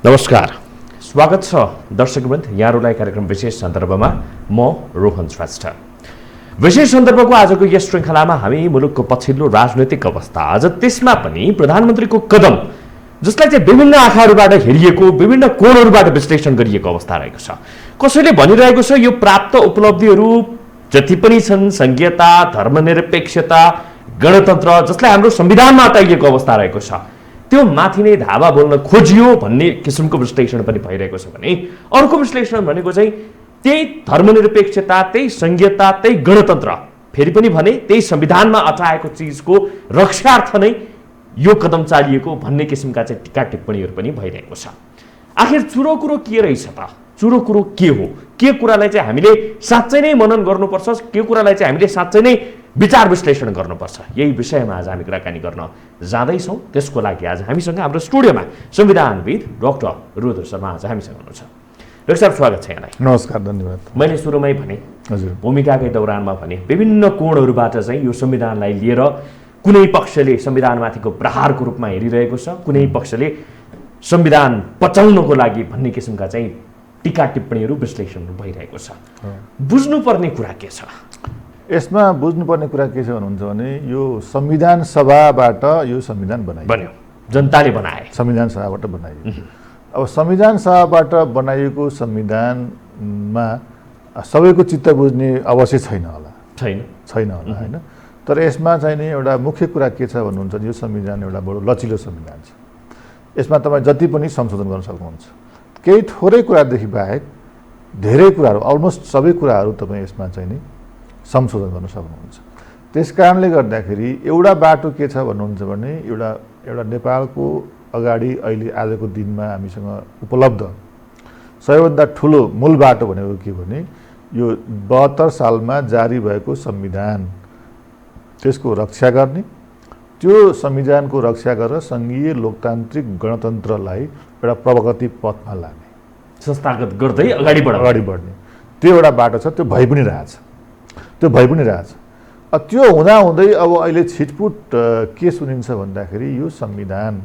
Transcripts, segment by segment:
नमस्कार, स्वागत छ दर्शकवृन्द यहाँहरूलाई कार्यक्रम विशेष सन्दर्भमा। म रोहन श्रेष्ठ। विशेष सन्दर्भको आजको यस श्रृङ्खलामा हामी मुलुकको पछिल्लो राजनैतिक अवस्था, आज त्यसमा पनि प्रधानमन्त्रीको कदम जसलाई चाहिँ विभिन्न आँखाहरूबाट हेरिएको, विभिन्न कोणहरूबाट विश्लेषण गरिएको अवस्था रहेको छ। कसैले भनिरहेको छ यो प्राप्त उपलब्धिहरू जति पनि छन्, संघीयता, धर्मनिरपेक्षता, गणतन्त्र जसलाई हाम्रो संविधानमा अटाइएको अवस्था रहेको छ, त्यो माथि नै धावा बोल्न खोजियो भन्ने किसिमको विश्लेषण पनि भइरहेको छ भने अर्को विश्लेषण भनेको चाहिँ त्यही धर्मनिरपेक्षता, त्यही संघीयता, त्यही गणतन्त्र, फेरि पनि भने त्यही संविधानमा अटाएको चिजको रक्षार्थ नै यो कदम चालिएको भन्ने किसिमका चाहिँ टीका टिप्पणीहरू पनि भइरहेको छ। आखिर चुरो कुरो के रहेछ त? चुरो कुरो के हो? के कुरालाई चाहिँ हामीले साँच्चै नै मनन गर्नुपर्छ, के कुरालाई चाहिँ हामीले साँच्चै नै विचार विश्लेषण गर्नुपर्छ, यही विषयमा आज हामी कुराकानी गर्न जाँदैछौँ। त्यसको लागि आज हामीसँग हाम्रो स्टुडियोमा संविधानविद डाक्टर रुद्र शर्मा आज हामीसँग हुनुहुन्छ। डाक्टर साहब, स्वागत छ यहाँलाई। नमस्कार, धन्यवाद। मैले सुरुमै भने, हजुर भूमिकाकै दौरानमा भने विभिन्न कोणहरूबाट चाहिँ यो संविधानलाई लिएर कुनै पक्षले संविधानमाथिको प्रहारको रूपमा हेरिरहेको छ, कुनै पक्षले संविधान बचाउनको लागि भन्ने किसिमका चाहिँ टीका टिप्पणीहरू, विश्लेषणहरू भइरहेको छ। बुझ्नुपर्ने कुरा के छ यसमा? बुझ्नुपर्ने कुरा के छ भन्नुहुन्छ भने यो संविधान सभाबाट यो संविधान बन्यो, जनताले बनाए, संविधान सभाबाट बनाइयो। अब संविधान सभाबाट बनाइएको संविधानमा सबैको चित्त बुझ्ने अवश्य छैन होला, छैन होला होइन। तर यसमा चाहिँ नि एउटा मुख्य कुरा के छ भन्नुहुन्छ, यो संविधान एउटा बडो लचिलो संविधान छ। यसमा तपाईँ जति पनि संशोधन गर्न सक्नुहुन्छ। केही थोरै कुरादेखि बाहेक धेरै कुराहरू, अलमोस्ट सबै कुराहरू तपाईँ यसमा चाहिँ नि संशोधन गर्न सक्नुहुन्छ। त्यस कारणले गर्दाखेरि एउटा बाटो के छ भन्नुहुन्छ भने एउटा नेपालको अगाडि अहिले आजको दिनमा हामीसँग उपलब्ध सबैभन्दा ठुलो मूल बाटो भनेको के भने यो 72 सालमा जारी भएको संविधान, त्यसको रक्षा गर्ने, त्यो संविधानको रक्षा गरेर सङ्घीय लोकतान्त्रिक गणतन्त्रलाई एउटा प्रगति पथमा लाने, संस्थागत गर्दै अगाडि बढ्ने त्यो एउटा बाटो छ। त्यो भइ पनि रहेछ। त्यो हुँदाहुँदै अब अहिले छिटपुट के सुनिन्छ भन्दाखेरि यो संविधान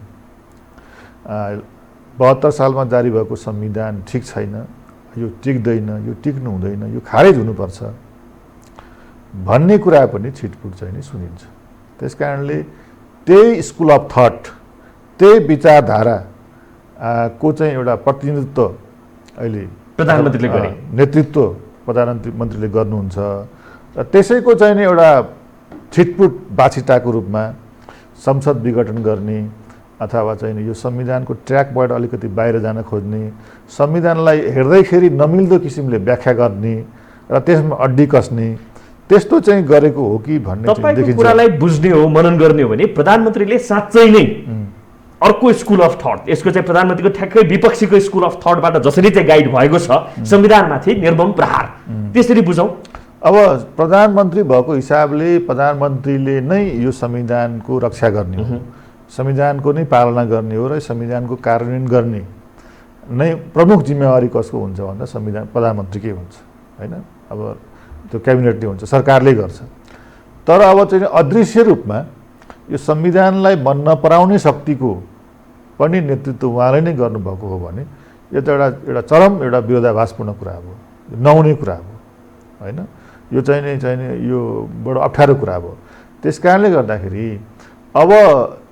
72 सालमा जारी भएको संविधान ठिक छैन, यो टिक्दैन, यो टिक्नु हुँदैन, यो खारेज हुनुपर्छ भन्ने कुरा पनि छिटपुट चाहिँ सुनिन्छ। त्यस कारणले त्यही स्कुल अफ थट, त्यही विचारधारा को चाहिँ एउटा प्रतिनिधित्व अहिले प्रधानमन्त्रीले गरे, नेतृत्व प्रधानमन्त्रीले गर्नुहुन्छ र त्यसैको चाहिँ नि एउटा छिटपुट बाछिटाको रूपमा संसद विघटन गर्ने अथवा चाहिँ यो संविधानको ट्र्याकबाट अलिकति बाहिर जान खोज्ने, संविधानलाई हेर्दैखेरि नमिल्दो किसिमले व्याख्या गर्ने र त्यसमा अड्डी कसने, त्यस्तो चाहिँ गरेको हो कि भन्ने तपाईको कुरालाई बुझ्ने हो, मनन गर्ने हो भने प्रधानमन्त्रीले साँच्चै नै अर्को स्कुल अफ थट, यसको चाहिँ प्रधानमन्त्रीको ठ्याक्कै विपक्षीको स्कुल अफ थटबाट जसरी चाहिँ गाइड भएको छ संविधानमाथि निर्मम प्रहार, त्यसरी बुझौँ। अब प्रधानमन्त्री भएको हिसाबले प्रधानमन्त्रीले नै यो संविधानको रक्षा गर्ने हो, संविधानको नै पालना गर्ने हो र संविधानको कार्यान्वयन गर्ने नै प्रमुख जिम्मेवारी कसको हुन्छ भन्दा संविधान प्रधानमन्त्रीकै हुन्छ होइन। अब त्यो क्याबिनेटले हुन्छ, सरकारले गर्छ। तर अब चाहिँ अदृश्य रूपमा यो संविधानलाई मन नपराउने शक्तिको पनि नेतृत्व उहाँले नै गर्नुभएको हो भने यो त एउटा चरम एउटा विरोधाभासपूर्ण कुरा हो, नहुने कुरा हो होइन। यो चाहिँ यो बडो अप्ठ्यारो कुरा हो। त्यस कारणले गर्दाखेरि अब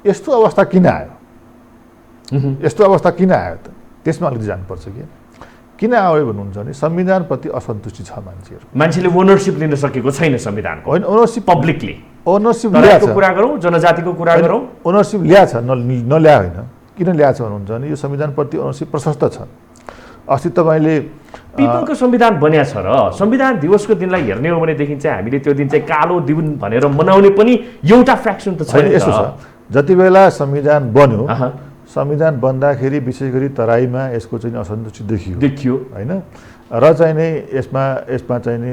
यस्तो अवस्था किन आयो, यस्तो अवस्था किन आयो त त्यसमा अलिकति जानुपर्छ। किन आयो भन्नुहुन्छ भने संविधानप्रति असन्तुष्टि छ मान्छेले ओनरसिप लिन सकेको छैन संविधानको, होइन ओनरसिप पब्लिकली, ओनरसिप कुरा गरौँ, जनजातिको कुरा गरौँ, ओनरसिप ल्या छ, नल्या होइन। किन ल्या छ भन्नुहुन्छ भने यो संविधानप्रति ओनरसिप प्रशस्त छ। अस्ति तपाईँले पिपलको संविधान बन्या छ र संविधान दिवसको दिनलाई हेर्ने हो भनेदेखि चाहिँ हामीले त्यो दिन चाहिँ कालो दिन भनेर मनाउने पनि एउटा फ्र्याक्सन त छैन। यस्तो छ, जति बेला संविधान बन्यो, संविधान बन्दाखेरि विशेष गरी तराईमा यसको चाहिँ असन्तुष्टि देखियो होइन। र चाहिँ नि यसमा चाहिँ नि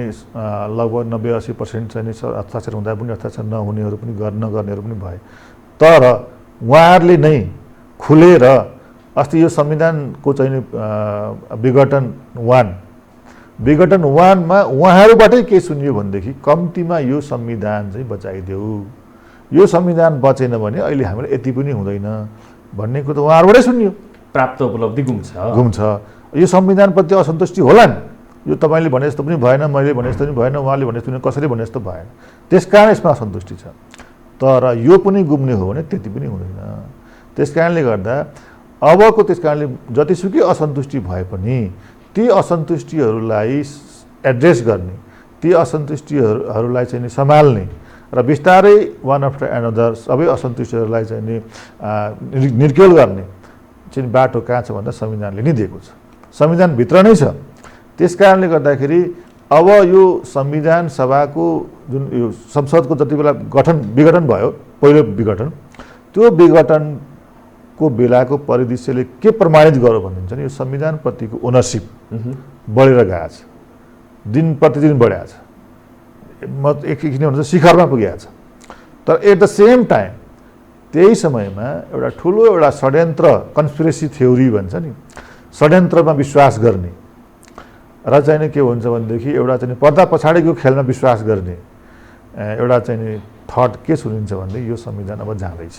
लगभग 90-80% चाहिँ नि हस्ताक्षर हुँदा पनि हस्ताक्षर नहुनेहरू पनि नगर्नेहरू पनि भए। तर उहाँहरूले नै खुलेर अस्ति यो संविधानको चाहिँ विघटन 1मा उहाँहरूबाटै के सुनियो भनेदेखि कम्तीमा यो संविधान चाहिँ बचाइदेऊ, यो संविधान बचेन भने अहिले हामीलाई यति पनि हुँदैन भन्ने कुरो त उहाँहरूबाटै सुनियो। प्राप्त उपलब्धि गुम्छ। यो संविधानप्रति असन्तुष्टि होला नि, यो तपाईँले भने जस्तो पनि भएन, मैले भने जस्तो पनि भएन, उहाँले भने जस्तो पनि, कसैले भने जस्तो भएन, त्यसकारण यसमा असन्तुष्टि छ। तर यो पनि गुम्ने हो भने त्यति पनि हुँदैन। त्यसकारणले गर्दा अबको त्यसकारणले जतिसुकै असन्तुष्टि भए पनि ती असन्तुष्टिहरूलाई एड्रेस गर्ने, ती असन्तुष्टिहरूलाई चाहिँ नि सम्हाल्ने र बिस्तारै वान आफ्टर एनदर सबै असन्तुष्टिहरूलाई चाहिँ नि निर्केल गर्ने चाहिँ बाटो कहाँ छ भन्दा संविधानले नै दिएको छ, संविधानभित्र नै छ। त्यसकारणले गर्दाखेरि अब यो संविधान सभाको जुन यो संसदको जति बेला विघटन भयो, पहिलो विघटन, त्यो विघटनको बेलाको परिदृश्यले के प्रमाणित गर्यो भनिन्छ नि, यो संविधानप्रतिको ओनरसिप बढेर गएको छ, दिन प्रतिदिन बढेको छ, किन भन्छ शिखरमा पुगेको छ। तर एट द सेम टाइम त्यही समयमा एउटा ठुलो एउटा षड्यन्त्र, कन्स्पिरेसी थ्योरी भन्छ नि, षड्यन्त्रमा विश्वास गर्ने र चाहिँ नि के हुन्छ भनेदेखि एउटा चाहिँ पर्दा पछाडिको खेलमा विश्वास गर्ने एउटा चाहिँ नि थट के सुनिन्छ भने यो संविधान अब जाँदैछ,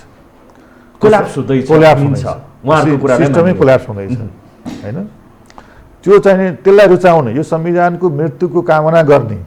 कोल्याप्स हुँदैछ, सिस्टमै कोल्याप्स हुँदैछ होइन। त्यो चाहिँ नि त्यसलाई रुचाउने, यो संविधानको मृत्युको कामना गर्ने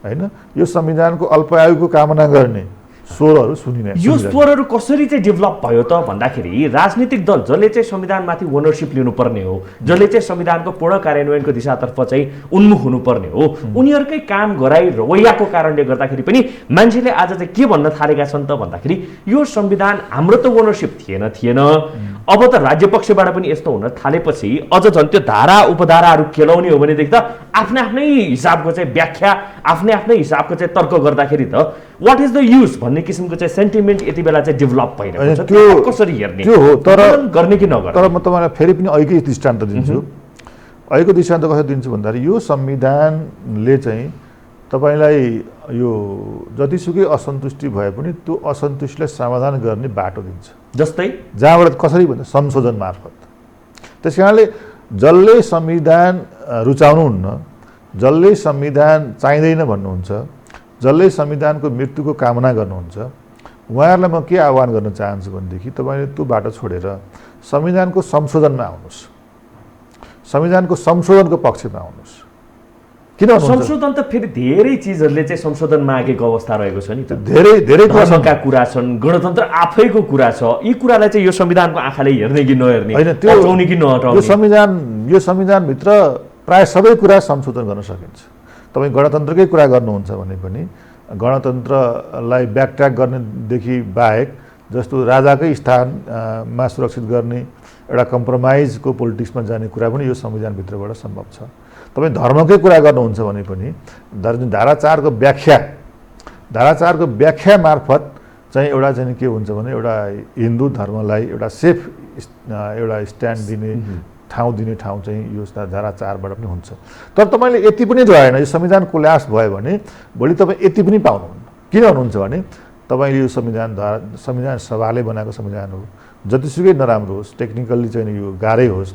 होइन, यो संविधानको अल्पायुको कामना गर्ने स्वरहरू सुनिने। यो स्वरहरू कसरी चाहिँ डेभलप भयो त भन्दाखेरि राजनीतिक दल जसले चाहिँ संविधानमाथि ओनरसिप लिनुपर्ने हो, जसले चाहिँ संविधानको पूर्ण कार्यान्वयनको दिशातर्फ चाहिँ उन्मुख हुनुपर्ने हो, उनीहरूकै काम गराइ रवैयाको कारणले गर्दाखेरि पनि मान्छेले आज चाहिँ के भन्न थालेका छन् त भन्दाखेरि यो संविधान हाम्रो त ओनरसिप थिएन, अब त राज्य पक्षबाट पनि यस्तो हुन थालेपछि अझ झन् त्यो धारा उपधाराहरू खेलाउने हो भनेदेखि त आफ्नै हिसाबको चाहिँ व्याख्या, आफ्नै हिसाबको चाहिँ तर्क गर्दाखेरि त वाट इज द युज भन्ने किसिमको चाहिँ सेन्टिमेन्ट यति बेला चाहिँ डेभलप भइरहेको छ। त्यो कसरी हेर्ने, त्यो हो। तर गर्ने कि नगर्ने? तर म तपाईँलाई फेरि पनि अहिलेकै दृष्टान्त दिन्छु। अहिलेको दृष्टान्त कसरी दिन्छु भन्दाखेरि यो संविधानले चाहिँ तपाईँलाई यो जतिसुकै असन्तुष्टि भए पनि त्यो असन्तुष्टिलाई समाधान गर्ने बाटो दिन्छ। जस्तै जहाँबाट कसरी भन्दा संशोधन मार्फत। त्यस कारणले जसले संविधान रुचाउनुहुन्न, जसले संविधान चाहिँदैन भन्नुहुन्छ, जसले संविधानको मृत्युको कामना गर्नुहुन्छ, उहाँहरूलाई म के आह्वान गर्न चाहन्छु भनेदेखि तपाईँले त्यो बाटो छोडेर संविधानको संशोधनमा आउनुहोस्, संविधानको संशोधनको पक्षमा आउनुहोस्। किन संशोधन त फेरि धेरै चिजहरूले चाहिँ संशोधन मागेको अवस्था रहेको छ नि त, धेरै धर्मका कुरा छन्, गणतन्त्र आफैको कुरा छ। यी कुरालाई चाहिँ यो संविधानको आँखाले हेर्ने कि नहेर्ने, हटाउने कि नहटाउने, यो संविधानभित्र प्राय सबै कुरा संशोधन गर्न सकिन्छ। तपाईँ गणतन्त्रकै कुरा गर्नुहुन्छ भने पनि गणतन्त्रलाई ब्याकट्र्याक गर्नेदेखि बाहेक जस्तो राजाकै स्थानमा सुरक्षित गर्ने एउटा कम्प्रोमाइजको पोलिटिक्समा जाने कुरा पनि यो संविधानभित्रबाट सम्भव छ। तपाईँ धर्मकै कुरा गर्नुहुन्छ भने पनि धारा 4को व्याख्या मार्फत चाहिँ एउटा चाहिँ के हुन्छ भने एउटा हिन्दू धर्मलाई एउटा सेफ एउटा स्ट्यान्ड दिने ठाउँ चाहिँ यो धारा 4बाट पनि हुन्छ। तर तपाईँले यति पनि रहेन, यो संविधान कोल्याप्स भयो भने भोलि तपाईँ यति पनि पाउनुहुन्न। किन भन्नुहुन्छ भने तपाईँले यो संविधान सभाले बनाएको संविधान हो, जतिसुकै नराम्रो होस्, टेक्निकल्ली चाहिँ यो गाह्रै होस्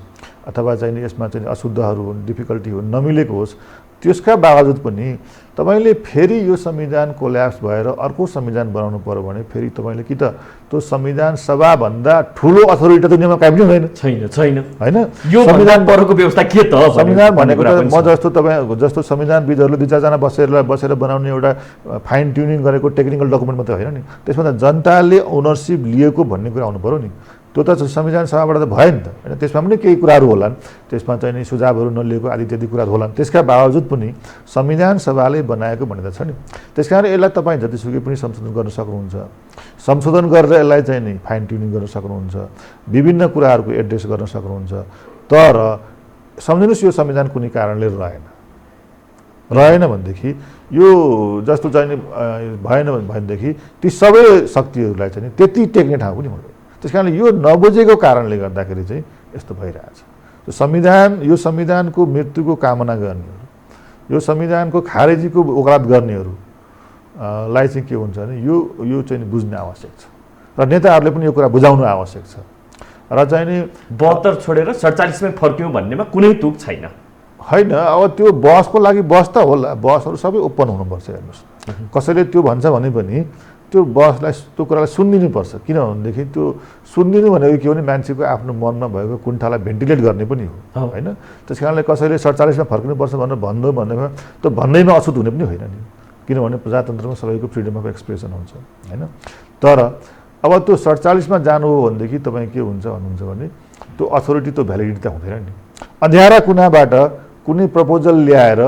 अथवा चाहिँ यसमा चाहिँ अशुद्धहरू हुन्, डिफिकल्टी हुन्, नमिलेको होस्, त्यसका बावजुद पनि तपाईँले फेरि यो संविधान कोल्याप्स भएर अर्को संविधान बनाउनु पर्यो भने फेरि तपाईँले कि त त्यो संविधान सभाभन्दा ठुलो अथोरिटी त दुनियाँमा काहीँ पनि हुँदैन, छैन होइन। यो संविधान परको व्यवस्था के त? संविधान भनेको त म जस्तो संविधानविदहरूले 2-4 जना बसेर बनाउने एउटा फाइन ट्युनिङ गरेको टेक्निकल डकुमेन्ट मात्रै होइन नि, त्यसमा त जनताले ओनरसिप लिएको भन्ने कुरा आउनु पऱ्यो नि। त्यो त संविधान सभाबाट त भयो नि त होइन, त्यसमा पनि केही कुराहरू होलान्, त्यसमा चाहिँ नि सुझावहरू नलिएको आदि इत्यादि कुराहरू होलान्। त्यसका बावजुद पनि संविधान सभाले बनाएको भन्ने त छ नि। त्यस कारण यसलाई तपाईँ जतिसुकै पनि संशोधन गर्न सक्नुहुन्छ, संशोधन गरेर यसलाई चाहिँ नि फाइन ट्युनिङ गर्न सक्नुहुन्छ, विभिन्न कुराहरूको एड्रेस गर्न सक्नुहुन्छ। तर सम्झिनुहोस् यो संविधान कुनै कारणले रहेन भनेदेखि यो जस्तो चाहिँ नि भएन भनेदेखि ती सबै शक्तिहरूलाई चाहिँ त्यति टेक्ने ठाउँ पनि हुँदैन। त्यस कारणले यो नबुझेको कारणले गर्दाखेरि चाहिँ यस्तो भइरहेछ। यो संविधानको मृत्युको कामना गर्नेहरू, यो संविधानको खारेजीको वकालत गर्नेहरूलाई चाहिँ के हुन्छ भने यो चाहिँ बुझ्ने आवश्यक छ र नेताहरूले पनि यो कुरा बुझाउनु आवश्यक छ। र चाहिँ नि 72 छोडेर 47मै फर्क्यौँ भन्नेमा कुनै तुक छैन होइन। अब त्यो बसको लागि बस त होला, बसहरू सबै ओपन हुनुपर्छ। हेर्नुहोस्, कसैले त्यो भन्छ भने पनि त्यो बहसलाई त्यो कुरालाई सुनिदिनुपर्छ। किनभनेदेखि त्यो सुनिदिनु भनेको के हो भने मान्छेको आफ्नो मनमा भएको कुण्ठालाई भेन्टिलेट गर्ने पनि हो होइन। त्यस कारणले कसैले 47 मा फर्किनुपर्छ भनेर भन्दैमा त्यो भन्दैमा अछुत हुने पनि होइन नि, किनभने प्रजातन्त्रमा सबैको फ्रिडम अफ एक्सप्रेसन हुन्छ होइन। तर अब त्यो 47 मा जानु हो भनेदेखि तपाईँ के हुन्छ भन्नुहुन्छ भने त्यो अथोरिटी त्यो भ्यालिडिटी त हुँदैन नि। अँध्यारा कुनाबाट कुनै प्रपोजल ल्याएर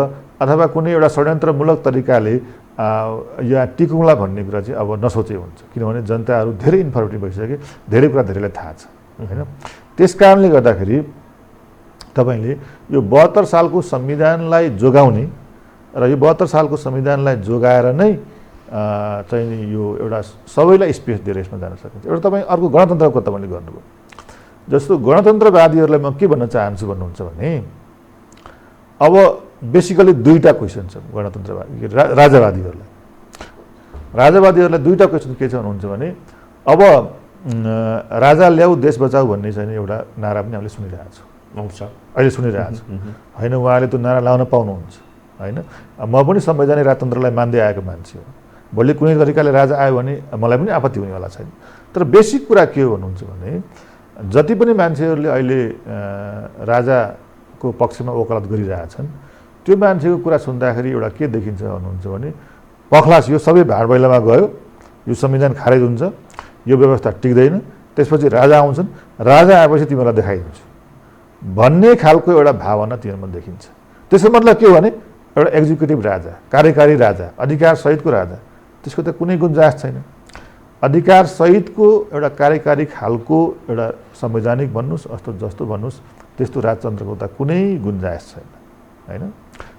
अथवा कुनै एउटा षड्यन्त्रमूलक तरिकाले यहाँ टिकौँला भन्ने कुरा चाहिँ अब नसोचे हुन्छ, किनभने जनताहरू धेरै इन्फर्मेटिभ भइसके, धेरै कुरा धेरैलाई थाहा छ होइन। त्यस कारणले गर्दाखेरि तपाईँले यो 72 सालको संविधानलाई जोगाउने र यो 72 सालको संविधानलाई जोगाएर नै चाहिँ नि यो एउटा सबैलाई स्पेस दिएर यसमा जान सकिन्छ। एउटा तपाईँ अर्को गणतन्त्रको तपाईँले गर्नुभयो, जस्तो गणतन्त्रवादीहरूलाई म के भन्न चाहन्छु भन्नुहुन्छ भने अब बेसिकली दुईवटा क्वेसन छ गणतन्त्रवादी राजावादीहरूलाई दुईवटा क्वेसन के छ भन्नुहुन्छ भने अब राजा ल्याऊ देश बचाऊ भन्ने चाहिँ एउटा नारा पनि हामीले सुनिरहेको छौँ, अहिले सुनिरहेको छु होइन। उहाँले त्यो नारा लाउन पाउनुहुन्छ होइन। म पनि संवैधानिक राजतन्त्रलाई मान्दै आएको मान्छे हो, भोलि कुनै तरिकाले राजा आयो भने मलाई पनि आपत्ति हुनेवाला छैन। तर बेसिक कुरा के हो भन्नुहुन्छ भने जति पनि मान्छेहरूले अहिले राजाको पक्षमा वकालत गरिरहेछन् त्यो मान्छेको कुरा सुन्दाखेरि एउटा के देखिन्छ भन्नुहुन्छ भने पखलास यो सबै भाडबैलामा गयो, यो संविधान खारेज हुन्छ, यो व्यवस्था टिक्दैन, त्यसपछि राजा आउँछन्, राजा आएपछि तिमीलाई देखाइदिन्छु भन्ने खालको एउटा भावना तिनीहरूमा देखिन्छ। त्यसको मतलब के हो भने एउटा एक्जिक्युटिभ राजा, कार्यकारी राजा, अधिकार सहितको राजा, त्यसको त कुनै गुन्जाइस छैन। अधिकार सहितको एउटा कार्यकारी खालको एउटा संवैधानिक भन्नुहोस् अथवा जस्तो भन्नुहोस् त्यस्तो राजतन्त्रको त कुनै गुन्जाइस छैन होइन।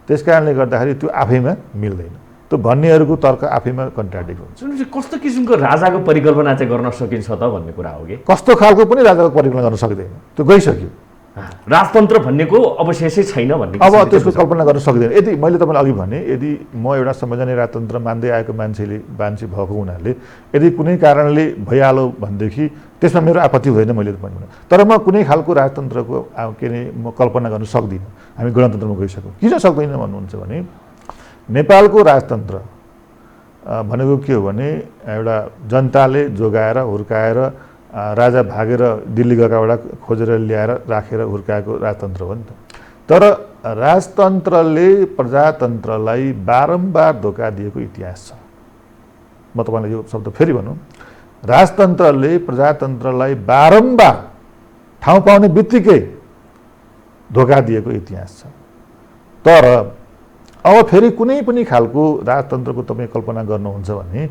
त्यस कारणले गर्दाखेरि त्यो आफैमा मिल्दैन, त्यो भन्नेहरूको तर्क आफैमा कन्ट्राडिक्ट हुन्छ। कस्तो किसिमको राजाको परिकल्पना चाहिँ गर्न सकिन्छ त भन्ने कुरा हो कि कस्तो खालको पनि राजाको परिकल्पना गर्न सक्दैन, त्यो गइसक्यो। राजतन्त्र भन्नेको अवशेषै छैन भन्ने अब त्यसको कल्पना गर्न सक्दैन। यदि मैले तपाईँलाई अघि भने यदि म एउटा संवैधानिक राजतन्त्र मान्दै आएको मान्छे भएको हुनाले यदि कुनै कारणले भइहाल्यो भनेदेखि त्यसमा मेरो आपत्ति हुँदैन मैले पनि। तर म कुनै खालको राजतन्त्रको के अरे म कल्पना गर्न सक्दिनँ। हामी गणतन्त्रमा गइसक्यौँ। किन सक्दैन भन्नुहुन्छ भने नेपालको राजतन्त्र भनेको के हो भने एउटा जनताले जोगाएर हुर्काएर राजा भागेर दिल्ली गएकाबाट खोजेर ल्याएर राखेर हुर्काएको राजतन्त्र हो नि त। तर राजतन्त्रले प्रजातन्त्रलाई बारम्बार धोका दिएको इतिहास छ। म तपाईँलाई यो शब्द फेरि भनौँ, राजतन्त्रले प्रजातन्त्रलाई बारम्बार ठाउँ पाउने बित्तिकै धोका दिएको इतिहास छ। तर अब फेरि कुनै पनि खालको राजतन्त्रको तपाईँ कल्पना गर्नुहुन्छ भने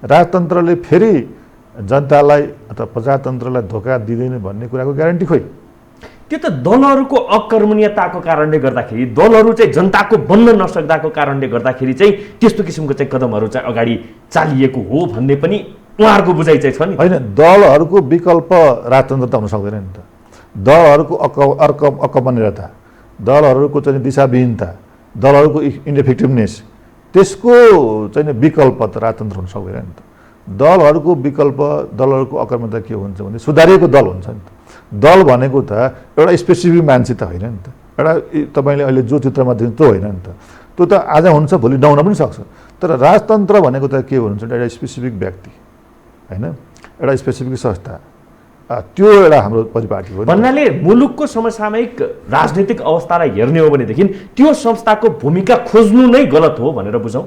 राजतन्त्रले फेरि जनतालाई अथवा प्रजातन्त्रलाई धोका दिँदैन भन्ने कुराको ग्यारेन्टी खोइ। त्यो त दलहरूको अकर्मण्यताको कारणले गर्दाखेरि, दलहरू चाहिँ जनताको बन्न नसक्दाको कारणले गर्दाखेरि चाहिँ त्यस्तो किसिमको चाहिँ कदमहरू चाहिँ अगाडि चालिएको हो भन्ने पनि उहाँहरूको बुझाइ चाहिँ छ नि। होइन, दलहरूको विकल्प राजतन्त्र त हुन सक्दैन नि त। दलहरूको अकर्मण्यता, दलहरूको चाहिँ दिशाविहीनता, दलहरूको इनइफेक्टिभनेस, त्यसको चाहिँ विकल्प त राजतन्त्र हुन सक्दैन नि त। दलहरूको विकल्प, दलहरूको अकर्मण्यता के हुन्छ भने सुधारिएको दल हुन्छ नि त। दल भनेको त एउटा स्पेसिफिक मान्छे त होइन नि त। एउटा तपाईँले अहिले जो चित्रमा देख्नु त्यो होइन नि त। त्यो त आज हुन्छ भोलि नहुन पनि सक्छ। तर राजतन्त्र भनेको त के हुन्छ एउटा स्पेसिफिक व्यक्ति होइन, एउटा स्पेसिफिक संस्था, त्यो एउटा हाम्रो परिपाटी हो। भन्नाले मुलुकको समसामयिक राजनीतिक अवस्थालाई हेर्ने हो भनेदेखि त्यो संस्थाको भूमिका खोज्नु नै गलत हो भनेर बुझौँ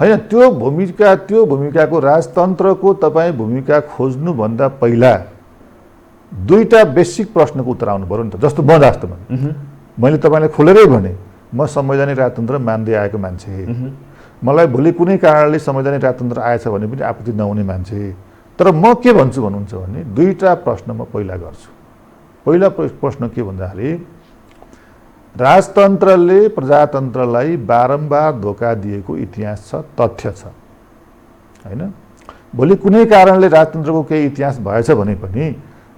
होइन। त्यो भूमिकाको राजतन्त्रको तपाईँ भूमिका खोज्नुभन्दा पहिला दुईवटा बेसिक प्रश्नको उत्तर आउनु पऱ्यो नि त। जस्तो म वास्तवमा मैले तपाईँलाई खोलेरै भने म संवैधानिक राजतन्त्र मान्दै आएको मान्छे, मलाई भोलि कुनै कारणले संवैधानिक राजतन्त्र आएछ भने पनि आपत्ति नहुने मान्छे। तर म के भन्छु भन्नुहुन्छ भने दुईवटा प्रश्न म पहिला गर्छु। पहिला प्रश्न के भन्दाखेरि राजतन्त्रले प्रजातन्त्रलाई बारम्बार धोका दिएको इतिहास छ, तथ्य छ होइन। भोलि कुनै कारणले राजतन्त्रको केही इतिहास भएछ भने पनि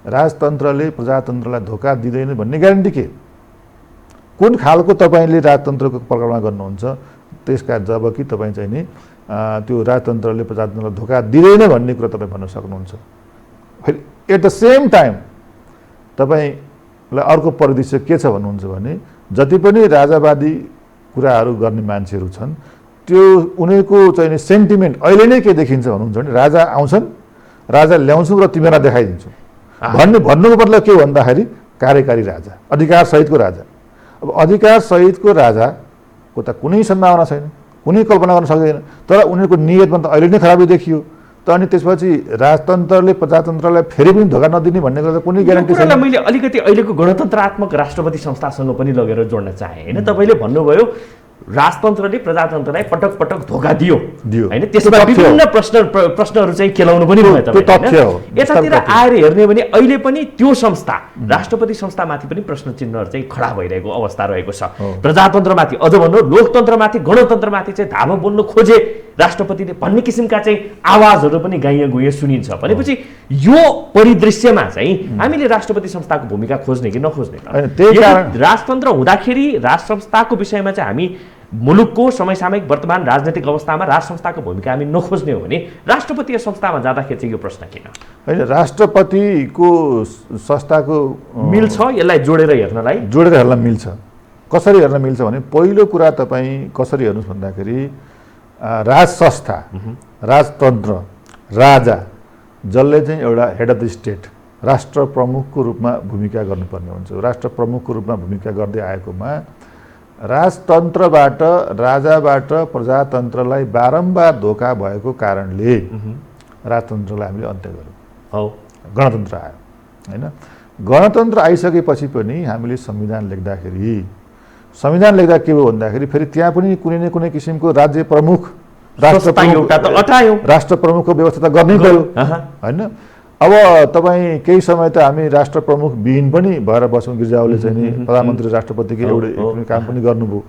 राजतन्त्रले प्रजातन्त्रलाई धोका दिँदैन भन्ने ग्यारेन्टी के? कुन खालको तपाईँले राजतन्त्रको परिकल्पना गर्नुहुन्छ त्यसका जब कि तपाईँ चाहिँ नि त्यो राजतन्त्रले प्रजातन्त्रलाई धोका दिँदैन भन्ने कुरा तपाईँ भन्न सक्नुहुन्छ। फेरि एट द सेम टाइम तपाईँलाई अर्को परिदृश्य के छ भन्नुहुन्छ भने जति पनि राजावादी कुराहरू गर्ने मान्छेहरू छन् त्यो उनीहरूको चाहिँ सेन्टिमेन्ट अहिले नै के देखिन्छ भन्नुहुन्छ भने राजा आउँछन्, राजा ल्याउँछौँ र तिमीलाई देखाइदिन्छौँ भन्नुको मतलब के भन्दाखेरि कार्यकारी राजा, अधिकार सहितको राजा। अब अधिकार सहितको राजाको त कुनै सम्भावना छैन, कुनै कल्पना गर्न सक्दैन, तर उनीहरूको नियतमा त अहिले नै खराबी देखियो। त अनि त्यसपछि राजतन्त्रले प्रजातन्त्रलाई फेरि पनि धोका नदिने भन्ने कुरा त कुनै ग्यारेन्टी छैन। मैले अलिकति अहिलेको गणतन्त्रात्मक राष्ट्रपति संस्थासँग पनि लगेर जोड्न चाहे होइन। तपाईँले भन्नुभयो राजतन्त्रले प्रजातन्त्रलाई पटक पटक धोका दियो होइन, त्यसमा विभिन्न प्रश्नहरू चाहिँ केलाउनु पनि भयो तपाईँ। यतातिर आएर हेर्ने भने अहिले पनि त्यो संस्था राष्ट्रपति संस्थामाथि पनि प्रश्न चिन्हहरू चाहिँ खडा भइरहेको अवस्था रहेको छ। प्रजातन्त्रमाथि अझ भन्नु लोकतन्त्रमाथि गणतन्त्रमाथि चाहिँ धावा बोल्न खोजे राष्ट्रपतिले भन्ने किसिमका चाहिँ आवाजहरू पनि गाइया गुइया सुनिन्छ। भनेपछि यो परिदृश्यमा चाहिँ हामीले राष्ट्रपति संस्थाको भूमिका खोज्ने कि नखोज्ने त? राजतन्त्र हुँदाखेरि राज संस्थाको विषयमा चाहिँ हामी मुलुकको समयसामयिक वर्तमान राजनैतिक अवस्थामा राज संस्थाको भूमिका हामी नखोज्ने हो भने राष्ट्रपतीय संस्थामा जाँदाखेरि चाहिँ यो प्रश्न किन? होइन, राष्ट्रपतिको संस्थाको मिल्छ यसलाई जोडेर हेर्नलाई? जोडेर हेर्न मिल्छ। कसरी हेर्न मिल्छ भने पहिलो कुरा तपाईँ कसरी हेर्नुहोस् भन्दाखेरि राज संस्था, राजतन्त्र, राजा जसले चाहिँ एउटा हेड अफ द स्टेट राष्ट्र प्रमुखको रूपमा भूमिका गर्नुपर्ने हुन्छ। राष्ट्र प्रमुखको रूपमा भूमिका गर्दै आएकोमा राजतन्त्रबाट राजाबाट प्रजातन्त्रलाई बारम्बार धोका भएको कारणले राजतन्त्रलाई हामीले अन्त्य गऱ्यौँ। गणतन्त्र आयो होइन। गणतन्त्र आइसकेपछि पनि हामीले संविधान लेख्दा के भयो भन्दाखेरि फेरि त्यहाँ पनि कुनै न कुनै किसिमको राज्य प्रमुख राष्ट्र प्रमुखको व्यवस्था त गर्नै पर्यो होइन। अब तपाईँ केही समय त हामी राष्ट्र प्रमुख विहीन पनि भएर बस्यौँ। गिरिजाले चाहिँ नि प्रधानमन्त्री राष्ट्रपतिको एउटा काम पनि गर्नुभयो।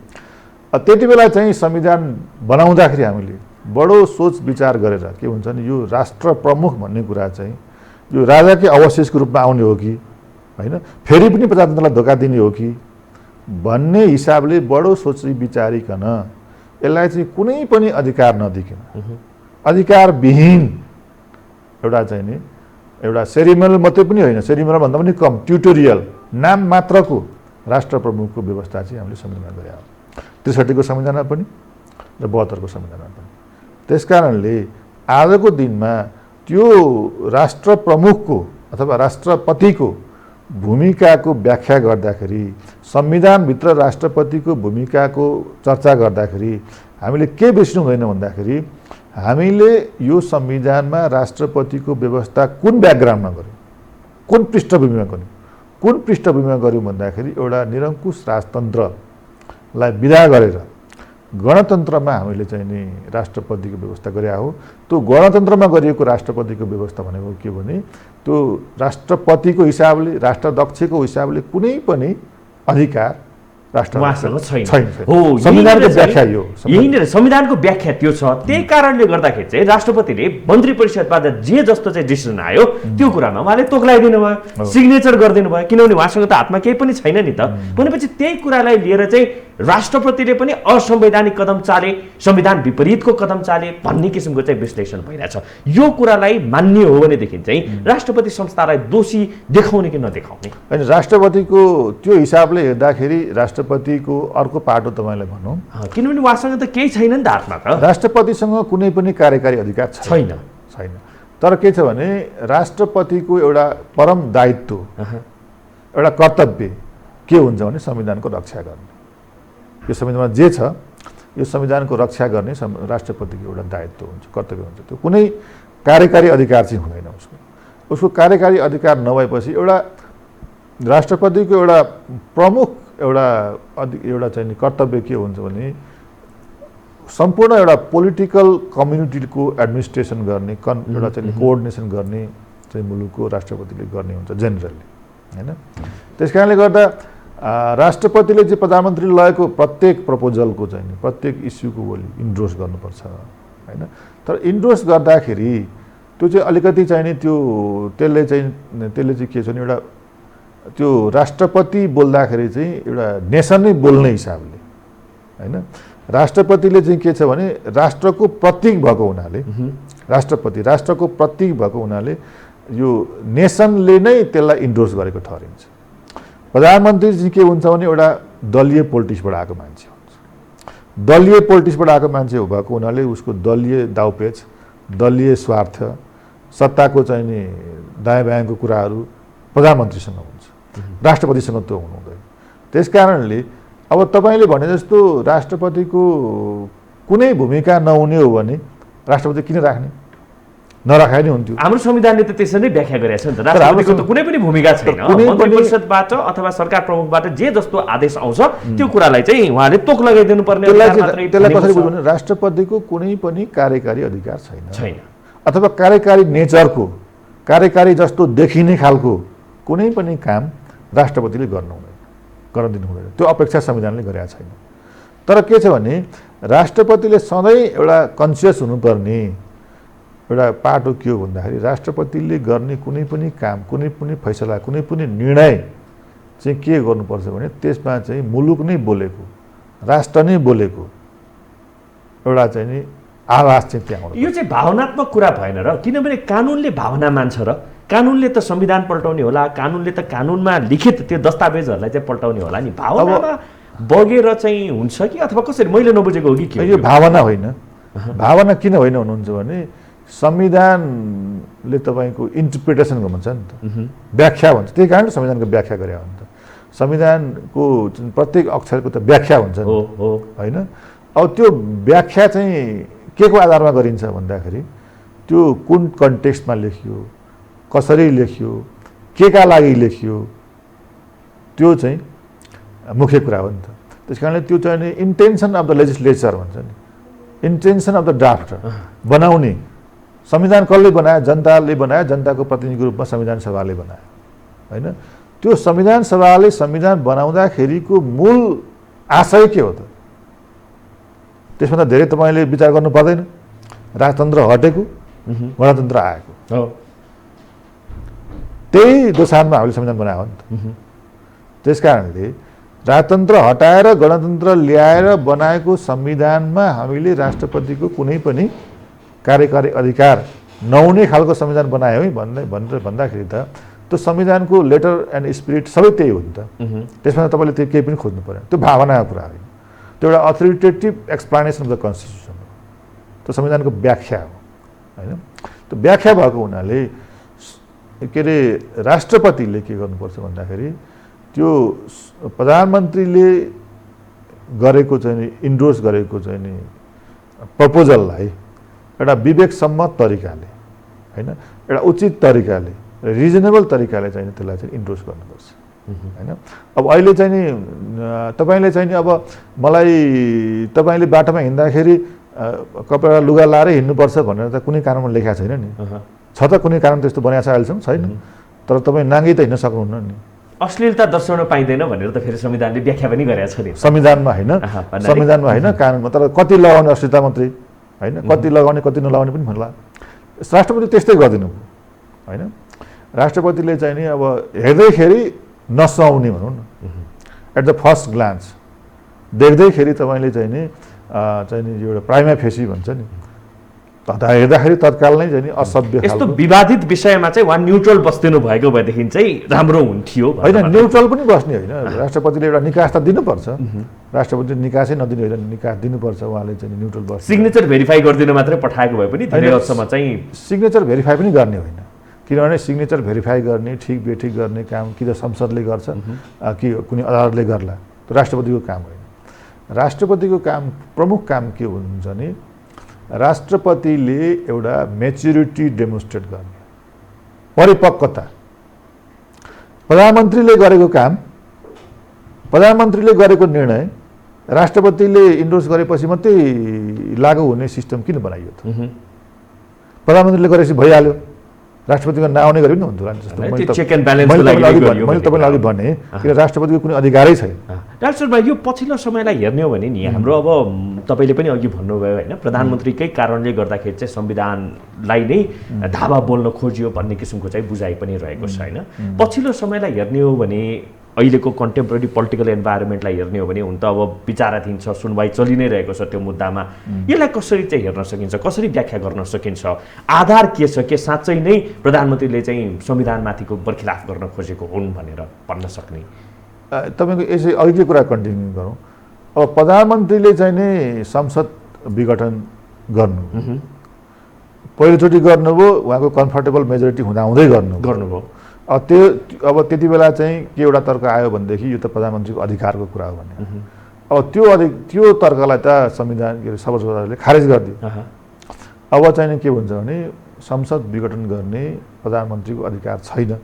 त्यति बेला चाहिँ संविधान बनाउँदाखेरि हामीले बडो सोच विचार गरेर के हुन्छ नि यो राष्ट्र प्रमुख भन्ने कुरा चाहिँ यो राजाकै अवशेषको रूपमा आउने हो कि होइन, फेरि पनि प्रजातन्त्रलाई धोका दिने हो कि भन्ने हिसाबले बडो सोची विचारिकन यसलाई चाहिँ कुनै पनि अधिकार नदिकन अधिकारविहीन एउटा चाहिँ नि एउटा सेरिमोनियल मात्रै पनि होइन, सेरिमोनियल भन्दा पनि कम ट्युटोरियल नाम मात्रको राष्ट्र प्रमुखको व्यवस्था चाहिँ हामीले संविधानमा गरे हो। ६३ को संविधानमा पनि र ७२ को संविधानमा पनि। त्यसकारणले आजको दिनमा त्यो राष्ट्र प्रमुखको अथवा राष्ट्रपतिको भूमिकाको व्याख्या गर्दाखेरि संविधानभित्र राष्ट्रपतिको भूमिकाको चर्चा गर्दाखेरि हामीले के बिर्सिनु हुँदैन भन्दाखेरि हामीले यो संविधानमा राष्ट्रपतिको व्यवस्था कुन ब्याकग्राउन्डमा गर्यौँ, कुन पृष्ठभूमिमा गर्यौँ भन्दाखेरि एउटा निरङ्कुश राजतन्त्रलाई विदा गरेर गणतन्त्रमा हामीले चाहिँ नि राष्ट्रपतिको व्यवस्था गरे हो। त्यो गणतन्त्रमा गरिएको राष्ट्रपतिको व्यवस्था भनेको के भने त्यो राष्ट्रपतिको हिसाबले राष्ट्राध्यक्षको हिसाबले कुनै पनि अधिकार राष्ट्रसँग छैन। संविधानको व्याख्या यो यही संविधानको व्याख्या त्यो छ। त्यही कारणले गर्दाखेरि चाहिँ राष्ट्रपतिले मन्त्री परिषदबाट जे जस्तो चाहिँ डिसिजन आयो त्यो कुरामा उहाँले तोक्लाइदिनु भयो, सिग्नेचर गरिदिनु भयो, किनभने उहाँसँग त हातमा केही पनि छैन नि त। भनेपछि त्यही कुरालाई लिएर चाहिँ राष्ट्रपतिले पनि असंवैधानिक कदम चाले, संविधान विपरीतको कदम चाले भन्ने किसिमको चाहिँ विश्लेषण भइरहेछ। यो कुरालाई मान्ने हो भनेदेखि चाहिँ राष्ट्रपति संस्थालाई दोषी देखाउने कि नदेखाउने? होइन, राष्ट्रपतिको त्यो हिसाबले हेर्दाखेरि राष्ट्रपतिको अर्को पाटो तपाईँलाई भनौँ, किनभने उहाँसँग त केही छैन नि त हातमा त। राष्ट्रपतिसँग कुनै पनि कार्यकारी अधिकार छैन। तर के छ भने राष्ट्रपतिको एउटा परम दायित्व एउटा कर्तव्य के हुन्छ भने संविधानको रक्षा गर्ने। यो संविधानमा जे छ यो संविधानको रक्षा गर्ने राष्ट्रपतिको एउटा दायित्व हुन्छ, कर्तव्य हुन्छ। त्यो कुनै कार्यकारी अधिकार चाहिँ हुँदैन उसको कार्यकारी अधिकार नभएपछि एउटा राष्ट्रपतिको एउटा प्रमुख एउटा चाहिँ कर्तव्य के हुन्छ भने सम्पूर्ण एउटा पोलिटिकल कम्युनिटीको एडमिनिस्ट्रेसन गर्ने एउटा चाहिँ कोअर्डिनेसन गर्ने चाहिँ मुलुकको राष्ट्रपतिले गर्ने हुन्छ जेनरली होइन। त्यस कारणले गर्दा राष्ट्रपतिले चाहिँ प्रधानमन्त्रीले लगेको प्रत्येक प्रपोजलको चाहिँ प्रत्येक इस्युको भोलि इन्डोर्स गर्नुपर्छ होइन। तर इन्डोर्स गर्दाखेरि त्यो चाहिँ अलिकति चाहिँ नि त्यसले चाहिँ के छ भने एउटा त्यो राष्ट्रपति बोल्दाखेरि चाहिँ एउटा नेसन नै बोल्ने हिसाबले होइन। राष्ट्रपतिले चाहिँ के छ भने राष्ट्रको प्रतीक भएको हुनाले राष्ट्रको प्रतीक भएको हुनाले यो नेसनले नै त्यसलाई इन्डोर्स गरेको ठहरिन्छ। प्रधानमन्त्री चाहिँ के हुन्छ भने एउटा दलीय पोलिटिक्सबाट आएको मान्छे हुन्छ। दलीय पोलिटिक्सबाट आएको मान्छे हो भएको हुनाले उसको दलीय दाउपेच, दलीय स्वार्थ, सत्ताको चाहिँ नि दायाँ बायाँको कुराहरू प्रधानमन्त्रीसँग हुन्छ, राष्ट्रपतिसँग त्यो हुनु हुँदैन। त्यस कारणले अब तपाईँले भने जस्तो राष्ट्रपतिको कुनै भूमिका नहुने हो भने राष्ट्रपति किन राख्ने, नराखाइ नै हुन्थ्यो। हाम्रो संविधानले त त्यसरी नै व्याख्या गरेको छ नि त, राष्ट्रपतिको त कुनै पनि भूमिका छैन, मन्त्री परिषदबाट अथवा सरकार प्रमुखबाट जे जस्तो आदेश आउँछ त्यो कुरालाई चाहिँ उहाँले तोक लगाइदिनु पर्ने। त्यसलाई कसरी बुझ्नु भने राष्ट्रपतिको कुनै पनि कार्यकारी अधिकार छैन अथवा कार्यकारी नेचरको, कार्यकारी जस्तो देखिने खालको कुनै पनि काम राष्ट्रपतिले गर्न दिनु हुँदैन। त्यो अपेक्षा संविधानले गरेका छैन। तर के छ भने राष्ट्रपतिले सधैँ एउटा कन्सियस हुनुपर्ने एउटा पाटो के हो भन्दाखेरि राष्ट्रपतिले गर्ने कुनै पनि काम, कुनै पनि फैसला, कुनै पनि निर्णय चाहिँ के गर्नुपर्छ भने त्यसमा चाहिँ मुलुक नै बोलेको, राष्ट्र नै बोलेको एउटा चाहिँ नि आवाज चाहिँ त्यहाँ आउँछ। यो चाहिँ भावनात्मक कुरा भएन र, किनभने कानुनले भावना मान्छ र कानुनले त संविधान पल्टाउने होला, कानुनले त कानुनमा लिखित त्यो दस्तावेजहरूलाई चाहिँ पल्टाउने होला नि। भावनामा बगेर चाहिँ हुन्छ कि अथवा कसरी, मैले नबुझेको हो कि के? यो भावना होइन। भावना किन होइन भन्नुहुन्छ भने संविधानले तपाईँको इन्टरप्रिटेसन भन्छ नि त, व्याख्या भन्छ, त्यही कारणले संविधानको व्याख्या गरे हो नि त। संविधानको प्रत्येक अक्षरको त व्याख्या हुन्छ नि होइन। अब त्यो व्याख्या चाहिँ के को आधारमा गरिन्छ भन्दाखेरि त्यो कुन कन्टेक्स्टमा लेखियो, कसरी लेखियो, के का लागि लेखियो, त्यो चाहिँ मुख्य कुरा हो नि त। त्यस कारणले त्यो चाहिँ नि इन्टेन्सन अफ द लेजिस्लेचर भन्छ नि, इन्टेन्सन अफ द ड्राफ्टर बनाउने। संविधान कसले बनायो? जनताले बनायो, जनताको प्रतिनिधिको रूपमा संविधान सभाले बनायो होइन। त्यो संविधान सभाले संविधान बनाउँदाखेरिको मूल आशय के हो त? त्यसभन्दा धेरै तपाईँले विचार गर्नु पर्दैन। राजतन्त्र हटेको, गणतन्त्र आएको, त्यही दोसारमा हामीले संविधान बनायो नि त। त्यस कारणले राजतन्त्र हटाएर गणतन्त्र ल्याएर बनाएको संविधानमा हामीले राष्ट्रपतिको कुनै पनि कार्यकारी अधिकार नहुने खालको संविधान बनायो है भनेर भन्दाखेरि त त्यो संविधानको लेटर एन्ड स्पिरिट सबै त्यही हो नि त। त्यसमा तपाईँले त्यो केही पनि खोज्नु परेन। त्यो भावनाको कुरा होइन, त्यो एउटा authoritative explanation of the constitution हो, त्यो संविधानको व्याख्या हो होइन। त्यो व्याख्या भएको हुनाले के अरे राष्ट्रपतिले के गर्नुपर्छ भन्दाखेरि त्यो प्रधानमन्त्रीले गरेको चाहिँ नि इन्डोर्स गरेको चाहिँ नि प्रपोजललाई एउटा विवेकसम्मत तरिकाले होइन, एउटा उचित तरिकाले, रिजनेबल तरिकाले चाहिँ त्यसलाई चाहिँ इन्डोर्स गर्नुपर्छ होइन। अब अहिले चाहिँ नि तपाईँले चाहिँ नि अब मलाई तपाईँले बाटोमा हिँड्दाखेरि कपडा लुगा लाएर हिँड्नुपर्छ भनेर त कुनै कारणमा लेखेको छैन नि। छ त कुनै कारण त्यस्तो बनाएको छ अहिलेसम्म? छैन। तर तपाईँ नाङ्गै त हिँड्न सक्नुहुन्न नि। अश्लीलता दर्शाउन पाइँदैन भनेर त फेरि संविधानले व्याख्या पनि गरेको छ नि। संविधानमा होइन, संविधानमा होइन, कानुनमा। तर कति लगाउने अश्लीलता मात्रै होइन, कति लगाउने कति नलगाउने पनि भन्ला। राष्ट्रपति त्यस्तै गरिदिनु होइन। राष्ट्रपतिले चाहिँ नि अब हेर्दैखेरि नसुहाउने भनौँ न, एट द फर्स्ट ग्लान्स देख्दैखेरि तपाईँले चाहिँ नि यो एउटा प्राइमा फेसी भन्छ नि, हेर्दाखेरि तत्काल नै चाहिँ असभ्य यस्तो विवादित विषयमा चाहिँ उहाँ न्युट्रल बस्दिनु भएको भएदेखि चाहिँ राम्रो हुन्थ्यो होइन। न्युट्रल पनि बस्ने होइन, राष्ट्रपतिले एउटा निकास त दिनुपर्छ। राष्ट्रपतिले निकासै नदिनु होइन, निकास दिनुपर्छ। उहाँले चाहिँ न्युट्रल बस्छ। सिग्नेचर भेरिफाई गरिदिनु मात्रै पठाएको भए पनि धेरै हदसम्म चाहिँ सिग्नेचर भेरिफाई पनि गर्ने होइन, किनभने सिग्नेचर भेरिफाई गर्ने, ठिक बेठिक गर्ने काम कि त संसदले गर्छ कि कुनै अदालतले गर्ला, त्यो राष्ट्रपतिको काम होइन। राष्ट्रपतिको काम, प्रमुख काम के हुन्छ भने राष्ट्रपतिले एउटा मेच्युरिटी डेमोन्स्ट्रेट गर्ने, परिपक्वता। प्रधानमन्त्रीले गरेको काम, प्रधानमन्त्रीले गरेको निर्णय राष्ट्रपतिले इन्डोर्स गरेपछि मात्रै लागू हुने सिस्टम किन बनाइयो त? प्रधानमन्त्रीले गरेपछि भइहाल्यो, राष्ट्रपतिको नआउने गरे पनि हुन्थ्यो। मैले तपाईँलाई अघि भने किन राष्ट्रपतिको कुनै अधिकारै छैन। डाक्टर भाइ, यो पछिल्लो समयलाई हेर्ने हो भने नि हाम्रो अब तपाईँले पनि अघि भन्नुभयो होइन, प्रधानमन्त्रीकै कारणले गर्दाखेरि चाहिँ संविधानलाई नै धावा बोल्न खोजियो भन्ने किसिमको चाहिँ बुझाइ पनि रहेको छ होइन। पछिल्लो समयलाई हेर्ने हो भने, अहिलेको कन्टेम्पोरेरी पोलिटिकल इन्भाइरोमेन्टलाई हेर्ने हो भने हुन त अब विचाराधीन छ, सुनवाई चलि नै रहेको छ त्यो मुद्दामा। यसलाई कसरी चाहिँ हेर्न सकिन्छ, कसरी व्याख्या गर्न सकिन्छ? आधार के छ के साँच्चै नै प्रधानमन्त्रीले चाहिँ संविधानमाथिको बर्खिलाफ गर्न खोजेको हुन् भनेर भन्न सक्ने? तपाईँको यसै अघिकै कुरा कन्टिन्यू गरौँ। अब प्रधानमन्त्रीले चाहिँ नि संसद विघटन गर्नु पहिलोचोटि गर्नुभयो, उहाँको कम्फर्टेबल मेजोरिटी हुँदाहुँदै गर्नुभयो। अब त्यति बेला चाहिँ के एउटा तर्क आयो भनेदेखि यो त प्रधानमन्त्रीको अधिकारको कुरा हो भने अब त्यो तर्कलाई त संविधान सर्वोच्च अदालतले खारेज गरिदियो। अब चाहिँ नि के हुन्छ भने संसद विघटन गर्ने प्रधानमन्त्रीको अधिकार छैन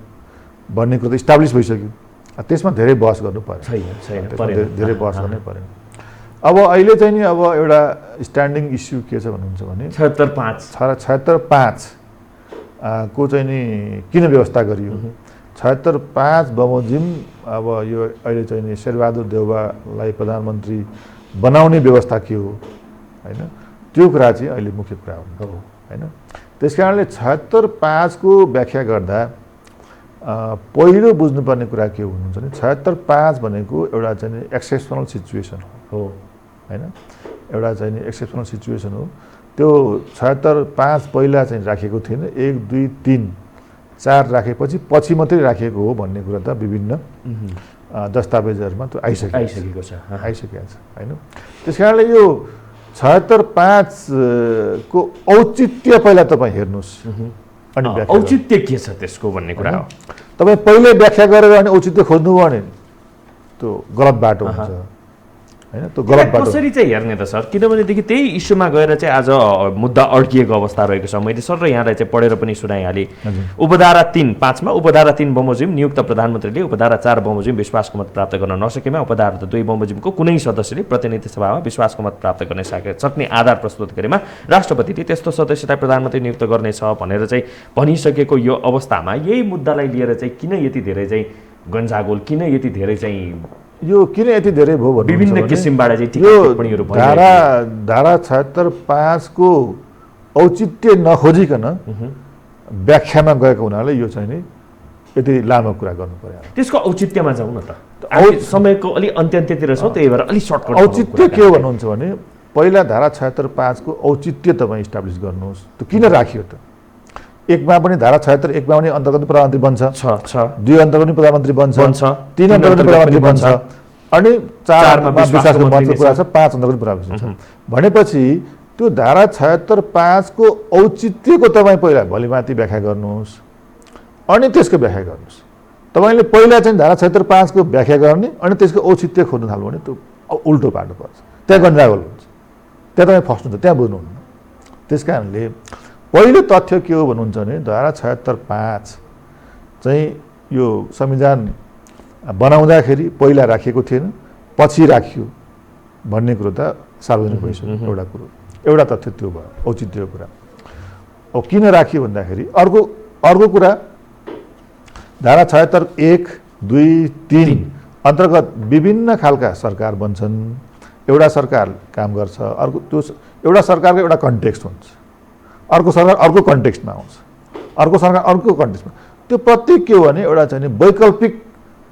भन्ने कुरा त इस्टाब्लिस भइसक्यो। त्यसमा धेरै बहस गर्नु पर्यो, धेरै बहस गर्नै परेन। अब अहिले चाहिँ नि अब एउटा स्ट्यान्डिङ इस्यु के छ भन्नुहुन्छ भने 76.5 को चाहिँ नि किन व्यवस्था गरियो। 76.5 बमोजिम अब यो अहिले चाहिँ नि शेरबहादुर देउवालाई प्रधानमन्त्री बनाउने व्यवस्था के हो होइन, त्यो कुरा चाहिँ अहिले मुख्य कुरा हो होइन। त्यस कारणले 76.5 को व्याख्या गर्दा पहिलो बुझ्नुपर्ने कुरा के हुनुहुन्छ भने 76.5 भनेको एउटा चाहिँ नि एक्सेप्सनल सिचुएसन हो होइन, एउटा चाहिँ नि एक्सेप्सनल सिचुएसन हो। त्यो 76.5 पहिला चाहिँ राखेको थिएन, 1, 2, 3, 4 राखेपछि पछि मात्रै राखेको हो भन्ने कुरा त विभिन्न दस्तावेजहरूमा त्यो आइसकेको छ होइन। त्यस कारणले यो 76.5 को औचित्य पहिला तपाईँ हेर्नुहोस् अनि औचित्य के छ त्यसको भन्ने कुरा हो। तपाईँ पहिले व्याख्या गरेर अनि औचित्य खोज्नुभयो भने त्यो गलत बाटो हुन्छ हैन। त्यो गलत बाटो कसरी चाहिँ हेर्ने त सर, किनभनेदेखि त्यही इस्युमा गएर चाहिँ आज मुद्दा अड्किएको अवस्था रहेको छ। मैले सर र यहाँलाई चाहिँ पढेर पनि सुनाइहालेँ। उपधारा 3(5) मा उपधारा 3 बमोजिम नियुक्त प्रधानमन्त्रीले उपधारा 4 बमोजिम विश्वासको मत प्राप्त गर्न नसकेमा उपधारा 2 बमोजिमको कुनै सदस्यले प्रतिनिधि सभामा विश्वासको मत प्राप्त गर्न सक्ने आधार प्रस्तुत गरेमा राष्ट्रपतिले त्यस्तो सदस्यलाई प्रधानमन्त्री नियुक्त गर्नेछ भनेर चाहिँ भनिसकेको यो अवस्थामा यही मुद्दालाई लिएर चाहिँ किन यति धेरै चाहिँ गन्जागोल, किन यति धेरै चाहिँ यो किन यति धेरै भयो भन्ने विभिन्न किसिमबाट चाहिँ टिप्पणीहरू धारा 76.5 को औचित्य नखोजिकन व्याख्यामा गएको हुनाले यो चाहिँ नि यति लामो कुरा गर्नु पर्यो। त्यसको औचित्यमा जाउँ न त, समयको अलि अन्त्यतिर छ, त्यही भएर अलि सर्टकट। औचित्य के हो भन्नुहुन्छ भने पहिला धारा 76.5 को औचित्य तपाईँ इस्टाब्लिस गर्नुहोस्। त्यो किन राखियो त? एकमा पनि धारा 76(1) मा पनि अन्तर्गत प्रधानमन्त्री बन्छ, 2 अन्तर्गत पनि प्रधानमन्त्री बन्छ, 3 अन्तर्गत पनि प्रधानमन्त्री बन्छ, अनि 4 मा विश्वासको मतको कुरा छ, 5 अन्तर्गत प्रधानमन्त्री बन्छ। भनेपछि त्यो धारा 76.5 को औचित्यको तपाईँ पहिला भलिमाथि व्याख्या गर्नुहोस् अनि त्यसको व्याख्या गर्नुहोस्। तपाईँले पहिला चाहिँ धारा 76.5 को व्याख्या गर्ने अनि त्यसको औचित्य खोज्न थाल्नु भने त्यो उल्टो बाटो पर्छ, त्यहाँ गन्जागोल हुन्छ, त्यहाँ तपाईँ फस्नुहुन्छ, त्यहाँ बुझ्नुहुन्न। त्यस कारणले पहिलो तथ्य के हो भन्नुहुन्छ भने धारा 76.5 चाहिँ यो संविधान बनाउँदाखेरि पहिला राखिएको थिएन, पछि राखियो भन्ने कुरो त सार्वजनिक भइसक्यो। एउटा कुरो, एउटा तथ्य त्यो भयो औचित्यको कुरा। अब किन राखियो भन्दाखेरि अर्को कुरा धारा 76(1), 2, 3 अन्तर्गत विभिन्न खालका सरकार बन्छन्। एउटा सरकार काम गर्छ, अर्को त्यो एउटा सरकारको एउटा कन्टेक्स्ट हुन्छ, अर्को सरकार अर्को कन्टेक्स्टमा आउँछ, अर्को सरकार अर्को कन्टेक्स्टमा। त्यो प्रत्येक के हो भने एउटा चाहिँ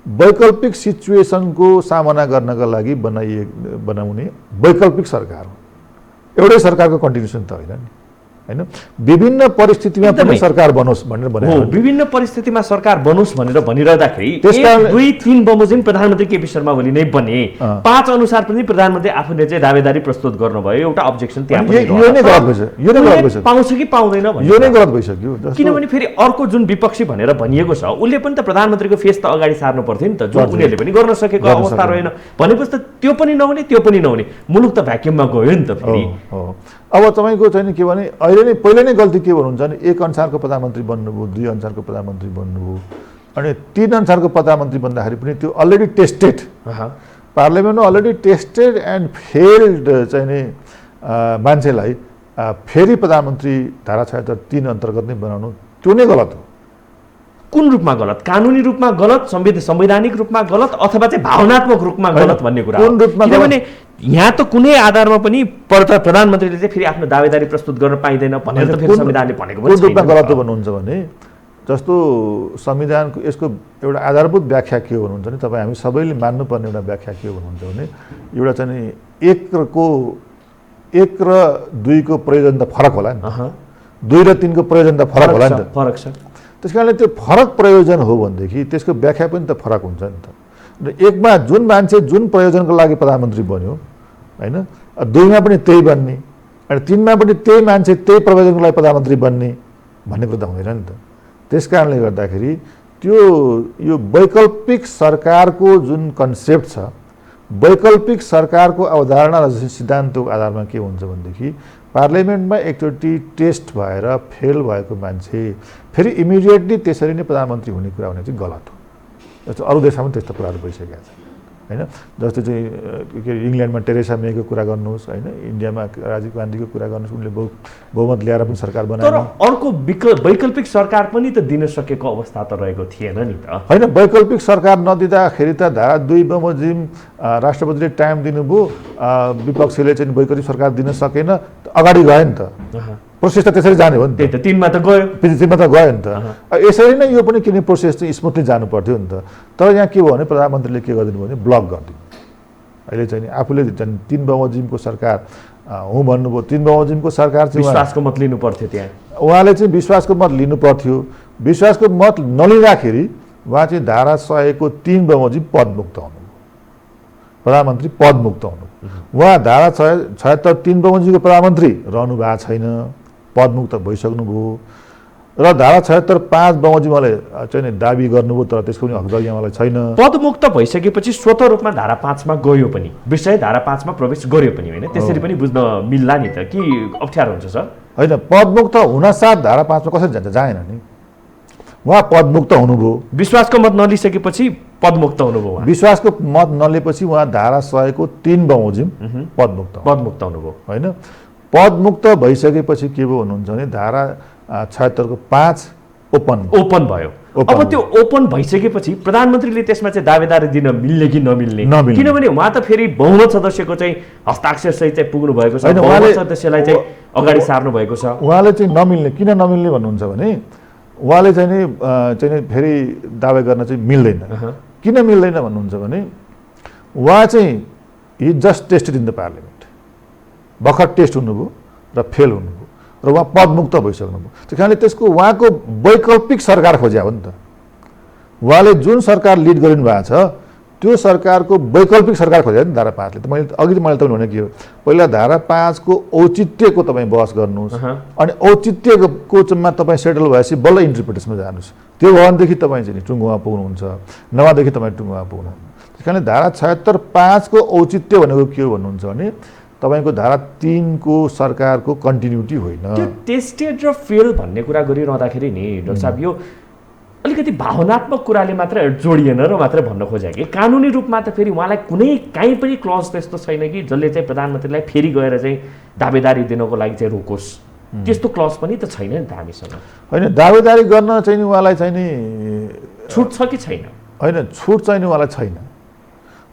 वैकल्पिक सिचुएसनको सामना गर्नका लागि बनाउने वैकल्पिक सरकार हो। एउटै सरकारको कन्टिन्युसन त होइन नि हैन। विभिन्न परिस्थितिमा पनि सरकार बनोस् भनेर भने विभिन्न परिस्थितिमा सरकार बनोस् भनेर भनिरहँदाखेरि 1, 2, 3 बमोजिम प्रधानमन्त्री केपी शर्मा ओली नै बने, 5 अनुसार पनि प्रधानमन्त्री आफूले चाहिँ दावेदारी प्रस्तुत गर्नुभयो। एउटा अब्जेक्सन त्यहाँ पनि यो नै गलत भइसक्यो, यो नै गलत भइसक्यो, पाउँछ कि पाउँदैन यो नै गलत भइसक्यो। किनभने फेरि अर्को जुन विपक्षी भनेर भनिएको छ उसले पनि त प्रधानमन्त्रीको फेस त अगाडि सार्नु पर्थ्यो नि त, जुन उनीहरूले पनि गर्न सकेको अवस्था रहेन। भनेपछि त त्यो पनि नहुने त्यो पनि नहुने, मुलुक त भ्याक्युममा गयो नि त फेरि। अब तपाईँको चाहिँ के भने अहिले नै पहिले नै गल्ती के भन्नुहुन्छ भने 1 अनुसारको प्रधानमन्त्री बन्नुभयो, 2 अनुसारको प्रधानमन्त्री बन्नुभयो, अनि 3 अनुसारको प्रधानमन्त्री बन्दाखेरि पनि त्यो अलरेडी टेस्टेड, पार्लियामेन्टमा अलरेडी टेस्टेड एन्ड फेल्ड चाहिँ नि मान्छेलाई फेरि प्रधानमन्त्री धारा 76(3) अन्तर्गत नै बनाउनु त्यो नै गलत हो। कुन रूपमा गलत? कानुनी रूपमा गलत, संवैधानिक रूपमा गलत, अथवा चाहिँ भावनात्मक रूपमा गलत भन्ने कुरा हो। किनभने यहाँ त कुनै आधारमा पनि प्रधानमन्त्रीले चाहिँ फेरि आफ्नो दावेदारी प्रस्तुत गर्न पाइँदैन भनेर त फेरि संविधानले भनेको पनि छैन। कुन रूपमा गलत हो भन्नुहुन्छ भने जस्तो संविधानको यसको एउटा आधारभूत व्याख्या के हो भन्नुहुन्छ भने तपाईँ हामी सबैले मान्नुपर्ने एउटा व्याख्या के हो भन्नुहुन्छ भने एउटा चाहिँ 1 र 2 को प्रयोजन त फरक होला नि, 2 र 3 को प्रयोजन त फरक होला नि त, फरक छ। त्यस कारणले त्यो फरक प्रयोजन हो भनेदेखि त्यसको व्याख्या पनि त फरक हुन्छ नि त। र एकमा जुन मान्छे जुन प्रयोजनको लागि प्रधानमन्त्री बन्यो हैन, दुईमा पनि त्यही बन्ने अनि तीनमा पनि त्यही मान्छे त्यही प्रयोजनको लागि प्रधानमन्त्री बन्ने भन्ने कुरा त हुँदैन नि त। त्यसकारणले गर्दाखेरि त्यो यो वैकल्पिक सरकारको जुन कन्सेप्ट छ, वैकल्पिक सरकारको अवधारणा र सिद्धान्तको आधारमा के हुन्छ भनेदेखि पार्लियामेन्टमा एकचोटि टेस्ट भएर फेल भएको मान्छे फेरि इमिडिएटली त्यसरी नै प्रधानमन्त्री हुने कुरा भने चाहिँ गलत हो। जस्तो अरू देशमा पनि त्यस्तो कुराहरू भइसकेका छन् हैन। जस्तो चाहिँ के अरे इङ्ल्यान्डमा टेरेसा मेको कुरा गर्नुहोस् हैन, इन्डियामा राजीव गान्धीको कुरा गर्नुहोस्, उनले बहुमत ल्याएर पनि सरकार बनाए। तर अर्को वैकल्पिक सरकार पनि त दिन सकेको अवस्था त रहेको थिएन नि त हैन। वैकल्पिक सरकार नदिँदाखेरि त धारा 2 बमोजिम राष्ट्रपतिले टाइम दिनुभयो, विपक्षीले चाहिँ वैकल्पिक सरकार दिन सकेन, अगाडि गयो नि त। प्रोसेस त त्यसरी जाने हो नि त। त्यही त 3 मा त गयो, 3 मा त गयो नि त। यसरी नै यो पनि किन प्रोसेस चाहिँ स्मुथली जानु पर्थ्यो नि त। तर यहाँ के भयो भने प्रधानमन्त्रीले के गरिदिनु भने ब्लक गरिदिनु। अहिले चाहिँ आफूले 3 बमोजिमको सरकार हुँ भन्नुभयो, 3 बमोजिमको सरकार चाहिँ विश्वासको मत लिनु पर्थ्यो। त्यहाँ उहाँले चाहिँ विश्वासको मत लिनु पर्थ्यो। विश्वासको मत नलिँदाखेरि उहाँ चाहिँ धारा 100 को 3 बमोजिम पदमुक्त हुनुभयो, प्रधानमन्त्री पदमुक्त हुनुभयो। उहाँ धारा 76 3 बमोजिमको प्रधानमन्त्री रहनु भएको छैन, पदमुक्त भइसक्नुभयो। र धारा 76 5 बमोजिमले चाहिँ दाबी गर्नुभयो, तर त्यसको पनि हकदार यहाँलाई छैन। पदमुक्त भइसकेपछि स्वतः रूपमा धारा 5 मा गयो पनि, विषय धारा 5 मा प्रवेश गर्यो पनि होइन, त्यसरी पनि बुझ्न मिल्ला नि त कि अप्ठ्यारो हुन्छ सर? होइन, पदमुक्त हुनसाथ धारा 5 मा कसरी जान्छ? जाएन नि। उहाँ पदमुक्त हुनुभयो, विश्वासको मत नलिसकेपछि पदमुक्त हुनुभयो। विश्वासको मत नलिएपछि उहाँ धारा 100 को 3 बमोजिम पदमुक्त हुनुभयो होइन। पदमुक्त भइसकेपछि के भयो भन्नुहुन्छ भने धारा 76 को 5 ओपन भयो। अब त्यो ओपन भइसकेपछि प्रधानमन्त्रीले त्यसमा चाहिँ दावेदारी दिन मिल्ने कि नमिल्ने, किनभने उहाँ त फेरि बहुमत सदस्यको चाहिँ हस्ताक्षर सहित चाहिँ पुग्नु भएको छ, बहुमत सदस्यलाई चाहिँ अगाडि सार्नु भएको छ। उहाँले चाहिँ नमिल्ने किन नमिल्ने भन्नुहुन्छ भने उहाँले चाहिँ नि फेरि दावा गर्न चाहिँ मिल्दैन। किन मिल्दैन भन्नुहुन्छ भने उहाँ चाहिँ he just tested in the parliament, भर्खर टेस्ट हुनुभयो र फेल हुनुभयो र उहाँ पदमुक्त भइसक्नुभयो। त्यस कारणले त्यसको उहाँको वैकल्पिक सरकार खोज्या हो नि त। उहाँले जुन सरकार लिड गरिनु भएको छ त्यो सरकारको वैकल्पिक सरकार खोज्या नि धारा 5 ले। त मैले अघि मैले तपाईँले भने के हो, पहिला धारा 5 को औचित्यको तपाईँ बहस गर्नुहोस्, अनि औचित्यको मा तपाईँ सेटल भएपछि बल्ल इन्टरप्रिटेसनमा जानुहोस्। त्यो भयो भनेदेखि तपाईँ चाहिँ टुङ्गोमा पुग्नुहुन्छ, नभएदेखि तपाईँ टुङ्गोमा पुग्नुहुन्छ। त्यस कारणले धारा 76 5 को औचित्य भनेको के हो भन्नुहुन्छ भने तपाईको धारा 3 को सरकारको कन्टिन्युटी होइन। त्यो टेस्टेड र फेल भन्ने कुरा गरिरहँदाखेरि नि डाक्टर साहब यो अलिकति भावनात्मक कुराले मात्र जोडिएन र मात्र भन्न खोजे कि कानुनी रूपमा त फेरि उहाँलाई कुनै काहीँ पनि क्लज त्यस्तो छैन कि जसले चाहिँ प्रधानमन्त्रीलाई फेरि गएर चाहिँ दावेदारी दिनको लागि चाहिँ रोकोस्, त्यस्तो क्लज पनि त छैन नि त हामीसँग। होइन, दावेदारी गर्न चाहिँ उहाँलाई चाहिँ नि छुट छ कि छैन? होइन, छुट चाहिँ उहाँलाई छैन।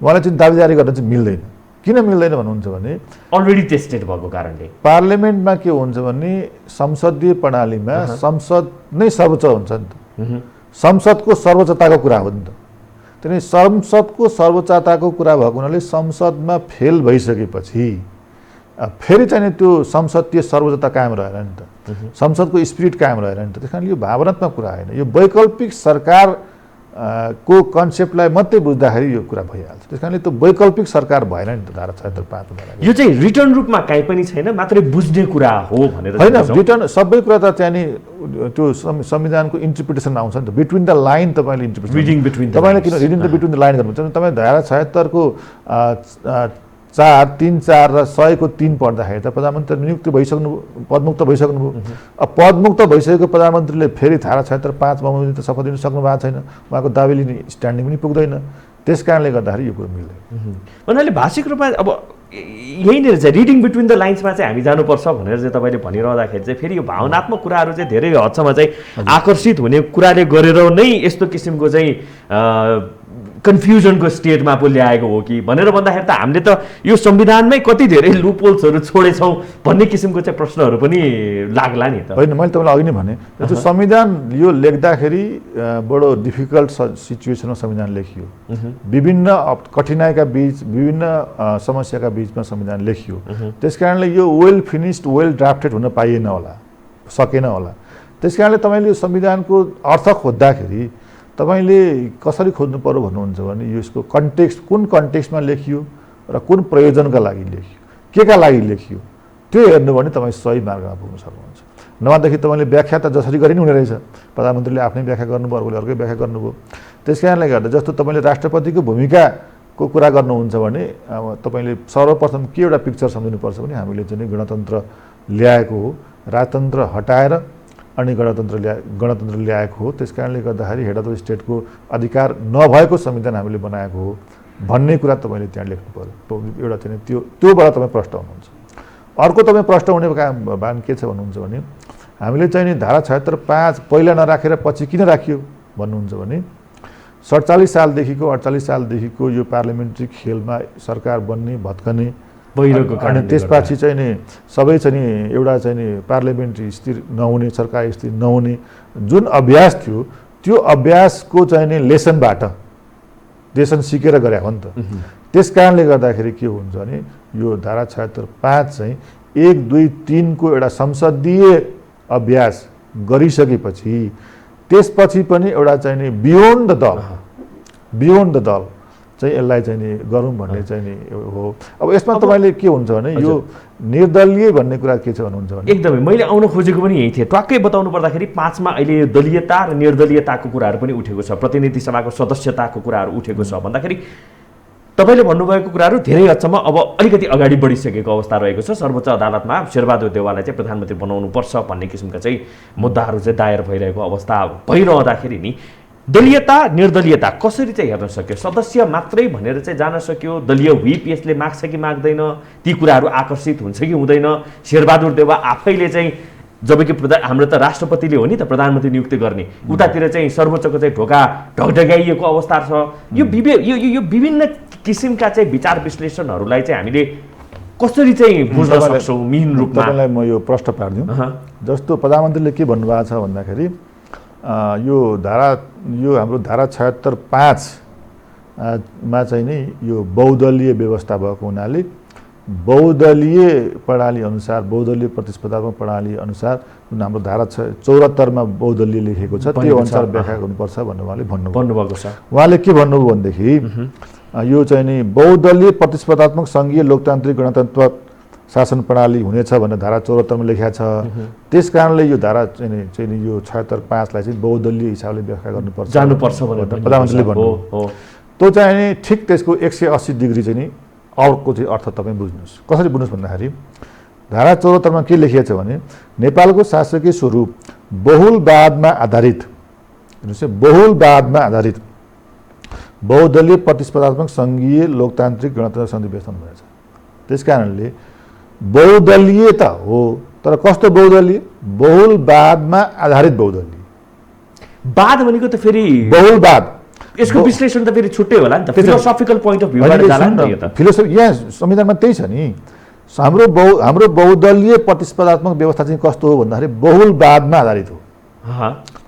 उहाँलाई चाहिँ दावेदारी गर्न चाहिँ मिल्दैन। किन मिल्दैन भन्नुहुन्छ भने अलरेडी टेस्टेड भएको कारणले। पार्लियामेन्टमा के हुन्छ भने संसदीय प्रणालीमा संसद नै सर्वोच्च हुन्छ नि त। संसदको सर्वोच्चताको कुरा हो नि त। त्यसैले संसदको सर्वोच्चताको कुरा भएको हुनाले संसदमा फेल भइसकेपछि फेरि चाहिँ त्यो संसदीय सर्वोच्चता कायम रहेन नि त, संसदको स्पिरिट कायम रहेन नि त। त्यस कारण यो भावनात्मक कुरा होइन, यो वैकल्पिक सरकार को कन्सेप्टलाई मात्रै बुझ्दाखेरि यो कुरा भइहाल्छ। त्यस कारणले त्यो वैकल्पिक सरकार भएन नि त धारा 76 5 मा। यो चाहिँ रिटर्न रूपमा काहीँ पनि छैन, मात्रै बुझ्ने कुरा हो भनेर होइन। रिटर्न सबै कुरा त चाहिँ नि त्यो संविधानको इन्टरप्रिटेसन आउँछ नि त। बिट्विन द लाइन तपाईँले इन्टरप्रिटेसन, रिडिङ बिट्विन तपाईँले किन reading the between the line गर्नुहुन्छ? तपाईँ धारा 76 को 4 3 4 र 100 को 3 पढ्दाखेरि त प्रधानमन्त्री नियुक्ति भइसक्नु, पदमुक्त भइसक्नुभयो। अब पदमुक्त भइसकेको प्रधानमन्त्रीले फेरि धारा 76 5 मा त शपथ लिन सक्नु भएको छैन, उहाँको दाबी लिने स्ट्यान्डिङ पनि पुग्दैन। त्यस कारणले गर्दाखेरि यो कुरो मिल्दैन। भन्नाले भाषिक रूपमा अब यहीँनिर चाहिँ रिडिङ बिट्विन द लाइन्समा चाहिँ हामी जानुपर्छ भनेर चाहिँ तपाईँले भनिरहँदाखेरि चाहिँ फेरि यो भावनात्मक कुराहरू चाहिँ धेरै हदसम्म चाहिँ आकर्षित हुने कुराले गरेर नै यस्तो किसिमको चाहिँ कन्फ्युजनको स्टेटमा पो ल्याएको हो कि भनेर भन्दाखेरि त हामीले त यो संविधानमै कति धेरै लुपहोल्सहरू छोडेछौँ भन्ने किसिमको चाहिँ प्रश्नहरू पनि लाग्ला नि त। होइन, मैले तपाईँलाई अघि नै भने त्यो संविधान यो लेख्दाखेरि बडो डिफिकल्ट सिचुएसनमा संविधान लेखियो। विभिन्न कठिनाइका बीच, विभिन्न समस्याका बीचमा संविधान लेखियो। त्यस कारणले यो वेल फिनिस्ड, वेल ड्राफ्टेड हुन पाइएन होला, सकेन होला। त्यस कारणले तपाईँले यो संविधानको अर्थ खोज्दाखेरि तपाईँले कसरी खोज्नु पर्यो भन्नुहुन्छ भने यसको कन्टेक्स्ट कुन कन्टेक्स्टमा लेखियो र कुन प्रयोजनका लागि लेखियो, केका लागि लेखियो, त्यो हेर्नु भने तपाईँ सही मार्गमा पुग्न सक्नुहुन्छ। नभएदेखि तपाईँले व्याख्या त जसरी गरे नि हुने रहेछ, प्रधानमन्त्रीले आफ्नै व्याख्या गर्नुभयो, अर्कोले अर्कै व्याख्या गर्नुभयो। त्यस कारणले गर्दा जस्तो तपाईँले राष्ट्रपतिको भूमिकाको कुरा गर्नुहुन्छ भने अब तपाईँले सर्वप्रथम के एउटा पिक्चर सम्झिनुपर्छ भने हामीले चाहिँ गणतन्त्र ल्याएको हो, राजतन्त्र हटाएर अनि गणतन्त्र ल्याएको हो। त्यस कारणले गर्दाखेरि हेड अफ द स्टेटको अधिकार नभएको संविधान हामीले बनाएको हो भन्ने कुरा तपाईँले त्यहाँ लेख्नु पर्यो। एउटा चाहिँ त्योबाट तपाईँ प्रष्ट हुनुहुन्छ। अर्को तपाईँ प्रष्ट हुने भान के छ भन्नुहुन्छ भने हामीले चाहिँ नि धारा 76(5) पहिला नराखेर पछि किन राखियो भन्नुहुन्छ भने 47 सालदेखिको 48 सालदेखिको यो पार्लियामेन्ट्री खेलमा सरकार बन्ने भत्कने अनि त्यसपछि चाहिँ नि सबै चाहिँ नि एउटा चाहिँ नि पार्लियामेन्ट्री स्थिर नहुने, सरकार स्थिर नहुने जुन अभ्यास थियो त्यो अभ्यासको चाहिँ नि लेसन सिकेर गरे हो नि त। त्यस कारणले गर्दाखेरि के हुन्छ भने यो धारा 76(5) चाहिँ 1, 2, 3 को एउटा संसदीय अभ्यास गरिसकेपछि त्यसपछि पनि एउटा चाहिँ नि बियोन्ड द दल चाहिँ यसलाई चाहिँ नि गरौँ भन्ने चाहिँ नि हो। अब यसमा तपाईँले के हुन्छ भने यो निर्दलीय भन्ने कुरा के छ भन्नुहुन्छ भने एकदमै मैले आउन खोजेको पनि यही थिएँ। ट्वाक्कै बताउनु पर्दाखेरि 5 मा अहिले दलीयता र निर्दलीयताको कुराहरू पनि उठेको छ, प्रतिनिधि सभाको सदस्यताको कुराहरू उठेको छ भन्दाखेरि तपाईँले भन्नुभएको कुराहरू धेरै हदसम्म अब अलिकति अगाडि बढिसकेको अवस्था रहेको छ। सर्वोच्च अदालतमा शेरबहादुर देउवालाई चाहिँ प्रधानमन्त्री बनाउनुपर्छ भन्ने किसिमका चाहिँ मुद्दाहरू चाहिँ दायर भइरहेको अवस्था भइरहँदाखेरि नि दलीयता निर्दलीयता कसरी चाहिँ हेर्न सक्यो? सदस्य मात्रै भनेर चाहिँ जान सक्यो? दलीय व्हिप यसले माग्छ कि माग्दैन? ती कुराहरू आकर्षित हुन्छ कि हुँदैन? शेरबहादुर देउवा आफैले चाहिँ जबकि हाम्रो त राष्ट्रपतिले हो नि त प्रधानमन्त्री नियुक्त गर्ने, उतातिर चाहिँ सर्वोच्चको चाहिँ ढोका ढकढकाइएको अवस्था छ। यो विभिन्न किसिमका चाहिँ विचार विश्लेषणहरूलाई चाहिँ हामीले कसरी चाहिँ बुझ्न सक्छौँ मेन रूपमा? तपाईँलाई म यो प्रश्न पार्दिउँ। जस्तो प्रधानमन्त्रीले के भन्नुभएको छ भन्दाखेरि यो हाम्रो धारा 76(5) मा चाहिँ नि यो बहुदलीय व्यवस्था भएको हुनाले बहुदलीय प्रणाली अनुसार, बहुदलीय प्रतिस्पर्धात्मक प्रणाली अनुसार जुन हाम्रो धारा 74 मा बहुदलीय लेखेको छ त्यो अनुसार व्याख्या गर्नुपर्छ भनेर उहाँले भन्नुभएको छ। उहाँले के भन्नुभयो भनेदेखि यो चाहिँ नि बहुदलीय प्रतिस्पर्धात्मक सङ्घीय लोकतान्त्रिक गणतन्त्र शासन प्रणाली हुनेछ भनेर धारा 74 मा लेखेको छ। त्यस कारणले यो धारा चाहिँ नि यो 76(5) लाई चाहिँ बहुदलीय हिसाबले व्याख्या जानुपर्छ भनेर प्रधानमन्त्रीले भन्नुभयो। त्यो चाहिँ नि ठिक त्यसको 180 डिग्री चाहिँ नि अर्को चाहिँ अर्थ तपाईँ बुझ्नुहोस्। कसरी बुझ्नुहोस् भन्दाखेरि धारा 74 मा के लेखिएको छ भने नेपालको शासकीय स्वरूप बहुलवादमा आधारित बहुदलीय प्रतिस्पर्धात्मक सङ्घीय लोकतान्त्रिक गणतन्त्र सन्धि व्यवस्था हुनेछ। त्यस कारणले बहुदलीयता हो, तर कस्तो बहुदलीय? बहुलवादमा आधारित बहुदलीय। वाद भनेको त फेरि बहुलवाद, यसको विश्लेषण त फेरि छुट्टै होला नि त, फिलोसफिकल पोइन्ट अफ भ्यूबाट जाला नि त। यो त फिलोसफी यहाँ संविधानमा त्यही छ नि। हाम्रो बहुदलीय प्रतिस्पर्धात्मक व्यवस्था चाहिँ कस्तो हो भन्दाखेरि बहुलवादमा आधारित हो।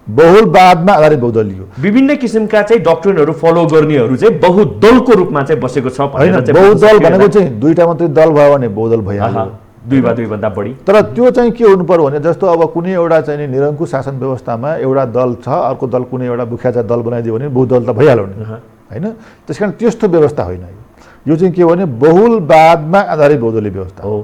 बहुलवादमा आधारित बहुदलीय हो। विभिन्न किसिमका चाहिँ डक्ट्रिनहरू फलो गर्नेहरू चाहिँ बहुदलको रूपमा चाहिँ बसेको छ भनेर चाहिँ बहुदल भनेको चाहिँ दुईटा मात्रै दल भयो भने बहुदल भइहाल्यो, दुईभन्दा बढी। तर त्यो चाहिँ के हुनु पर्यो भने जस्तो अब कुनै एउटा चाहिँ निरङ्कुश शासन व्यवस्थामा एउटा दल छ, अर्को दल कुनै एउटा मुख्य दल बनाइदियो भने बहुदल त भइहाल्यो नि, होइन? त्यसकारण त्यस्तो व्यवस्था होइन यो चाहिँ के हो भने बहुलवादमा आधारित बहुदलीय व्यवस्था हो।